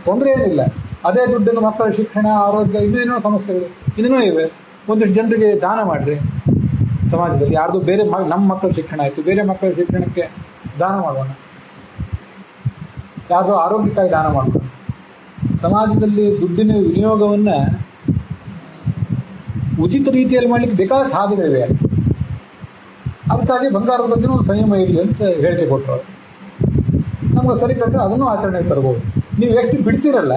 ತೊಂದರೆ ಏನಿಲ್ಲ. ಅದೇ ದುಡ್ಡನ್ನು ಮಕ್ಕಳ ಶಿಕ್ಷಣ, ಆರೋಗ್ಯ, ಇನ್ನೇನೋ ಸಮಸ್ಯೆಗಳು ಇನ್ನೇನೋ ಇವೆ. ಒಂದಿಷ್ಟು ಜನರಿಗೆ ದಾನ ಮಾಡಿರಿ ಸಮಾಜದಲ್ಲಿ. ಯಾರ್ದು ಬೇರೆ ನಮ್ಮ ಮಕ್ಕಳ ಶಿಕ್ಷಣ ಆಯಿತು, ಬೇರೆ ಮಕ್ಕಳ ಶಿಕ್ಷಣಕ್ಕೆ ದಾನ ಮಾಡೋಣ. ಯಾರ್ದು ಆರೋಗ್ಯಕ್ಕಾಗಿ ದಾನ ಮಾಡೋಣ. ಸಮಾಜದಲ್ಲಿ ದುಡ್ಡಿನ ವಿನಿಯೋಗವನ್ನು ಉಚಿತ ರೀತಿಯಲ್ಲಿ ಮಾಡಲಿಕ್ಕೆ ಬೇಕಾದಷ್ಟು ಹಾದಿಗಳಿವೆ. ಅದಕ್ಕಾಗಿ ಬಂಗಾರದ ಬಗ್ಗೆನೂ ಸಂಯಮ ಇರಲಿ ಅಂತ ಹೇಳಿಕೆ ಕೊಟ್ಟರು. ನಮ್ಗೆ ಸರಿ ಕಂಡ್ರೆ ಅದನ್ನು ಆಚರಣೆಗೆ ತರಬಹುದು. ನೀವು ಎಷ್ಟು ಬಿಡ್ತೀರಲ್ಲ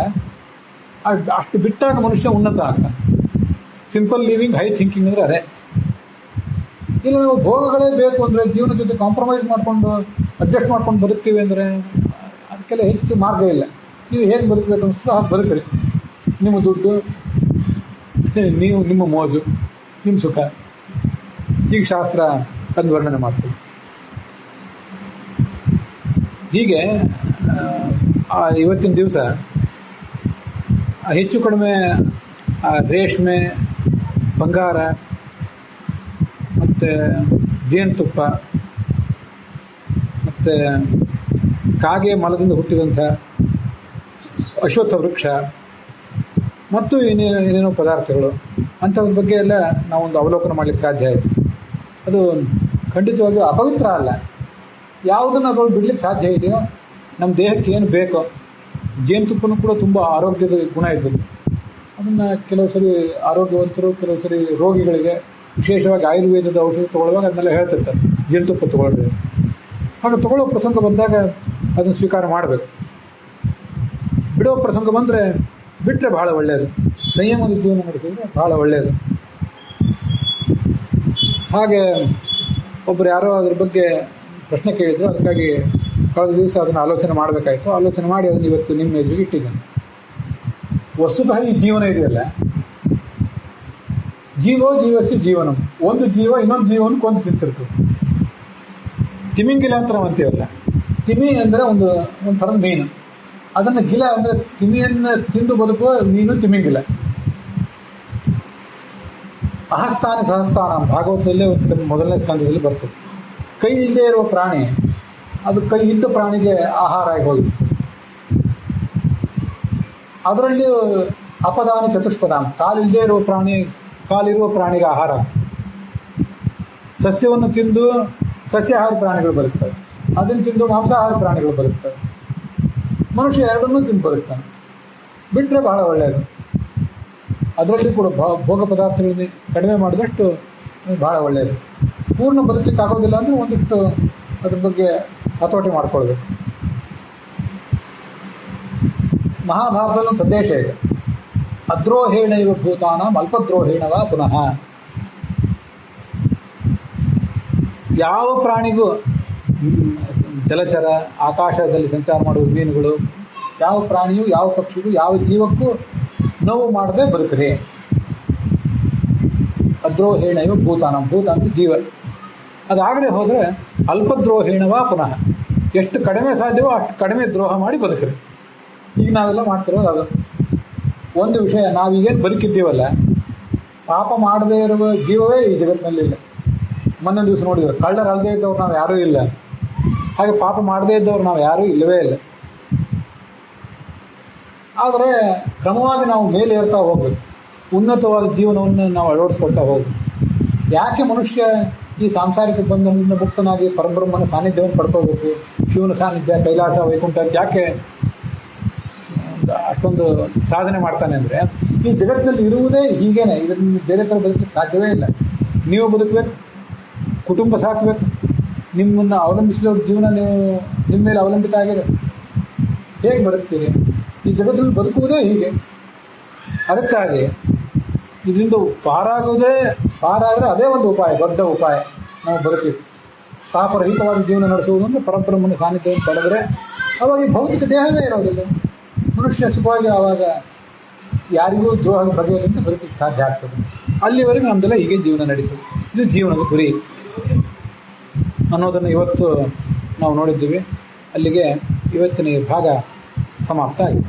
ಅಷ್ಟು ಬಿಟ್ಟಾಗ ಮನುಷ್ಯ ಉನ್ನತ ಆಗ್ತಾನೆ. ಸಿಂಪಲ್ ಲಿವಿಂಗ್, ಹೈ ಥಿಂಕಿಂಗ್ ಅಂದರೆ ಅದೇ. ಇಲ್ಲ ನಾವು ಭೋಗಗಳೇ ಬೇಕು ಅಂದರೆ, ಜೀವನದ ಜೊತೆ ಕಾಂಪ್ರಮೈಸ್ ಮಾಡಿಕೊಂಡು ಅಡ್ಜಸ್ಟ್ ಮಾಡ್ಕೊಂಡು ಬದುಕ್ತೀವಿ ಅಂದರೆ ಅದಕ್ಕೆಲ್ಲ ಹೆಚ್ಚು ಮಾರ್ಗ ಇಲ್ಲ. ನೀವು ಹೇಗೆ ಬದುಕಬೇಕು ಅನಿಸ್ತೋ ಹಾಗೆ ಬದುಕ್ರಿ. ನಿಮ್ಮ ದುಡ್ಡು, ನೀವು, ನಿಮ್ಮ ಮೋಜು, ನಿಮ್ಮ ಸುಖ. ಈಗ ಶಾಸ್ತ್ರ ಅದನ್ನು ವರ್ಣನೆ ಮಾಡ್ತೀವಿ. ಹೀಗೆ ಇವತ್ತಿನ ದಿವಸ ಹೆಚ್ಚು ಕಡಿಮೆ ರೇಷ್ಮೆ, ಬಂಗಾರ ಮತ್ತು ಜೇನುತುಪ್ಪ ಮತ್ತು ಕಾಗೆ ಮಲದಿಂದ ಹುಟ್ಟಿದಂಥ ಅಶ್ವತ್ಥ ವೃಕ್ಷ ಮತ್ತು ಏನೇನೋ ಪದಾರ್ಥಗಳು ಅಂಥದ್ರ ಬಗ್ಗೆ ಎಲ್ಲ ನಾವೊಂದು ಅವಲೋಕನ ಮಾಡಲಿಕ್ಕೆ ಸಾಧ್ಯ ಆಯಿತು. ಅದು ಖಂಡಿತವಾಗಿಯೂ ಅಪವಿತ್ರ ಅಲ್ಲ. ಯಾವುದನ್ನು ಅದರೊಳಗೆ ಬಿಡ್ಲಿಕ್ಕೆ ಸಾಧ್ಯ ಇದೆಯೋ, ನಮ್ಮ ದೇಹಕ್ಕೆ ಏನು ಬೇಕೋ. ಜೇನುತುಪ್ಪನೂ ಕೂಡ ತುಂಬ ಆರೋಗ್ಯದ ಗುಣ ಇದ್ದದ್ದು. ಅದನ್ನು ಕೆಲವು ಸರಿ ಆರೋಗ್ಯವಂತರು, ಕೆಲವು ಸರಿ ರೋಗಿಗಳಿಗೆ, ವಿಶೇಷವಾಗಿ ಆಯುರ್ವೇದದ ಔಷಧ ತೊಗೊಳ್ಳುವಾಗ ಅದನ್ನೆಲ್ಲ ಹೇಳ್ತಿರ್ತಾರೆ, ಜೇನುತುಪ್ಪ ತೊಗೊಳ್ರಿ. ಹಾಗೆ ತೊಗೊಳ್ಳೋ ಪ್ರಸಂಗ ಬಂದಾಗ ಅದನ್ನು ಸ್ವೀಕಾರ ಮಾಡಬೇಕು. ಬಿಡೋ ಪ್ರಸಂಗ ಬಂದರೆ ಬಿಟ್ಟರೆ ಬಹಳ ಒಳ್ಳೆಯದು. ಸಂಯಮದ ಜೀವನ ನಡೆಸಿದರೆ ಬಹಳ ಒಳ್ಳೆಯದು. ಹಾಗೆ ಒಬ್ಬರು ಯಾರೋ ಅದ್ರ ಬಗ್ಗೆ ಪ್ರಶ್ನೆ ಕೇಳಿದ್ರು. ಅದಕ್ಕಾಗಿ ಕಳೆದ ದಿವಸ ಅದನ್ನು ಆಲೋಚನೆ ಮಾಡಬೇಕಾಯಿತು. ಆಲೋಚನೆ ಮಾಡಿ ಅದನ್ನು ಇವತ್ತು ನಿಮ್ಮ ಎದುರಿಗೆ ಇಟ್ಟಿದ್ದೇನೆ. ವಸ್ತುತಃ ಈ ಜೀವನ ಇದೆಯಲ್ಲ, ಜೀವೋ ಜೀವಸಿ ಜೀವನಂ. ಒಂದು ಜೀವ ಇನ್ನೊಂದು ಜೀವನ ಕೊಂದು ತಿಂತಿರ್ತದೆ. ತಿಮಿಂಗಿಲ ಅಂತ ನಾವು ಅಂತೀವಲ್ಲ, ತಿಮಿ ಅಂದರೆ ಒಂದು ಥರದ ಮೀನು. ಅದನ್ನು ಗಿಲ ಅಂದರೆ ತಿಮಿಯನ್ನು ತಿಂದು ಬದುಕುವ ಮೀನು ತಿಮಿಂಗಿಲ. ಅಹಸ್ತಾನ ಸಹಸ್ತಾನ ಭಾಗವತದಲ್ಲೇ ಒಂದು ಮೊದಲನೇ ಸ್ಕಂದದಲ್ಲಿ ಬರ್ತದೆ. ಕೈ ಇಲ್ಲದೆ ಇರುವ ಪ್ರಾಣಿ ಅದು ಕೈ ಇದ್ದ ಪ್ರಾಣಿಗೆ ಆಹಾರ ಆಗಿ ಹೋಗಿತ್ತು. ಅದರಲ್ಲಿ ಅಪದಾನ ಚತುಷ್ಪದಾನ, ಕಾಲಿಲ್ಲದೆ ಇರುವ ಪ್ರಾಣಿ ಕಾಲಿರುವ ಪ್ರಾಣಿಗೆ ಆಹಾರ. ಸಸ್ಯವನ್ನು ತಿಂದು ಸಸ್ಯಾಹಾರಿ ಪ್ರಾಣಿಗಳು ಬದುಕ್ತವೆ, ಅದನ್ನು ತಿಂದು ಮಾಂಸಾಹಾರಿ ಪ್ರಾಣಿಗಳು ಬದುಕ್ತವೆ. ಮನುಷ್ಯ ಎರಡನ್ನೂ ತಿಂದು ಬದುಕ್ತಾನೆ. ಬಿಟ್ಟರೆ ಬಹಳ ಒಳ್ಳೆಯದು. ಅದರಲ್ಲಿ ಕೂಡ ಭೋಗ ಪದಾರ್ಥಗಳನ್ನ ಕಡಿಮೆ ಮಾಡಿದಷ್ಟು ಬಹಳ ಒಳ್ಳೆಯದು. ಪೂರ್ಣ ಬದುಕಲಿಕ್ಕೆ ಆಗೋದಿಲ್ಲ ಅಂದರೆ ಒಂದಿಷ್ಟು ಅದ್ರ ಬಗ್ಗೆ ಹತೋಟಿ ಮಾಡ್ಕೊಳ್ಬೇಕು. ಮಹಾಭಾರತದಲ್ಲೊಂದು ಸಂದೇಶ ಇದೆ, ಅದ್ರೋಹೇಣ ಇವ ಭೂತಾನಾಂ ಅಲ್ಪದ್ರೋಹೇಣವ ಪುನಃ. ಯಾವ ಪ್ರಾಣಿಗೂ, ಜಲಚರ, ಆಕಾಶದಲ್ಲಿ ಸಂಚಾರ ಮಾಡುವ ಮೀನುಗಳು, ಯಾವ ಪ್ರಾಣಿಯು, ಯಾವ ಪಕ್ಷಿಗೂ, ಯಾವ ಜೀವಕ್ಕೂ ನೋವು ಮಾಡದೆ ಬದುಕ್ರಿ. ಅದ್ರೋಹೇಣವ ಭೂತಾನಂ, ಭೂತ ಅಂದ್ರೆ ಜೀವ. ಅದಾಗದೆ ಹೋದರೆ ಅಲ್ಪದ್ರೋಹೇಣವ ಪುನಃ, ಎಷ್ಟು ಕಡಿಮೆ ಸಾಧ್ಯವೋ ಅಷ್ಟು ಕಡಿಮೆ ದ್ರೋಹ ಮಾಡಿ ಬದುಕ್ರಿ. ಈಗ ನಾವೆಲ್ಲ ಮಾಡ್ತಿರೋದು ಅದು. ಒಂದು ವಿಷಯ, ನಾವೀಗೇನು ಬದುಕಿದ್ದೀವಲ್ಲ, ಪಾಪ ಮಾಡದೇ ಇರುವ ಜೀವವೇ ಈ ಜಗತ್ತಿನಲ್ಲಿಲ್ಲ. ಮೊನ್ನೆ ದಿವಸ ನೋಡಿದ್ರು, ಕಳ್ಳರಲ್ಲದೆ ಇದ್ದವ್ರು ನಾವು ಯಾರೂ ಇಲ್ಲ, ಹಾಗೆ ಪಾಪ ಮಾಡದೇ ಇದ್ದವ್ರು ನಾವು ಯಾರೂ ಇಲ್ಲವೇ ಇಲ್ಲ. ಆದರೆ ಕ್ರಮವಾಗಿ ನಾವು ಮೇಲೆ ಏರ್ತಾ ಹೋಗ್ಬೇಕು, ಉನ್ನತವಾದ ಜೀವನವನ್ನು ನಾವು ಅಳವಡಿಸ್ಕೊಳ್ತಾ ಹೋಗ್ಬೇಕು. ಯಾಕೆ ಮನುಷ್ಯ ಈ ಸಾಂಸಾರಿಕ ಬಂಧನದಿಂದ ಮುಕ್ತನಾಗಿ ಪರಬ್ರಹ್ಮನ ಸಾನ್ನಿಧ್ಯವನ್ನು ಪಡ್ಕೋಬೇಕು, ಶಿವನ ಸಾನ್ನಿಧ್ಯ, ಕೈಲಾಸ, ವೈಕುಂಠ ಅಂತ ಯಾಕೆ ಅಷ್ಟೊಂದು ಸಾಧನೆ ಮಾಡ್ತಾನೆ ಅಂದರೆ, ಈ ಜಗತ್ತಿನಲ್ಲಿ ಇರುವುದೇ ಹೀಗೇನೆ. ಇದರಿಂದ ಬೇರೆ ಥರ ಬದುಕಲಿಕ್ಕೆ ಸಾಧ್ಯವೇ ಇಲ್ಲ. ನೀವು ಬದುಕಬೇಕು, ಕುಟುಂಬ ಸಾಕಬೇಕು, ನಿಮ್ಮನ್ನು ಅವಲಂಬಿಸಿದ ಜೀವನ ನೀವು ನಿಮ್ಮ ಮೇಲೆ ಅವಲಂಬಿತ ಆಗಿದೆ. ಹೇಗೆ ಬದುಕ್ತೀರಿ? ಈ ಜಗತ್ತಿನಲ್ಲಿ ಬದುಕುವುದೇ ಹೀಗೆ. ಅದಕ್ಕಾಗಿ ಇದರಿಂದ ಪಾರಾದರೆ ಅದೇ ಒಂದು ಉಪಾಯ, ದೊಡ್ಡ ಉಪಾಯ ನಾವು ಬದುಕಬೇಕು. ಪಾಪರಹಿತವಾದ ಜೀವನ ನಡೆಸುವುದು ಅಂದರೆ ಪರಬ್ರಹ್ಮನ ಸಾನ್ನಿಧ್ಯವನ್ನು ಪಡೆದರೆ ಅವಾಗ ಈ ಭೌತಿಕ ದೇಹವೇ ಇರೋದಿಲ್ಲ. ಮನುಷ್ಯ ಸುಖವಾಗಿ ಆವಾಗ ಯಾರಿಗೂ ದ್ರೋಹ ಬಗೆಯಿಂದ ಬದುಕಲಿಕ್ಕೆ ಸಾಧ್ಯ ಆಗ್ತದೆ. ಅಲ್ಲಿವರೆಗೂ ನಮ್ಮದೆಲ್ಲ ಹೀಗೆ ಜೀವನ ನಡೀತದೆ. ಇದು ಜೀವನದ ಗುರಿ ಅನ್ನೋದನ್ನು ಇವತ್ತು ನಾವು ನೋಡಿದ್ದೀವಿ. ಅಲ್ಲಿಗೆ ಇವತ್ತಿನ ಈ ಭಾಗ ಸಮಾಪ್ತ ಆಗಿದೆ.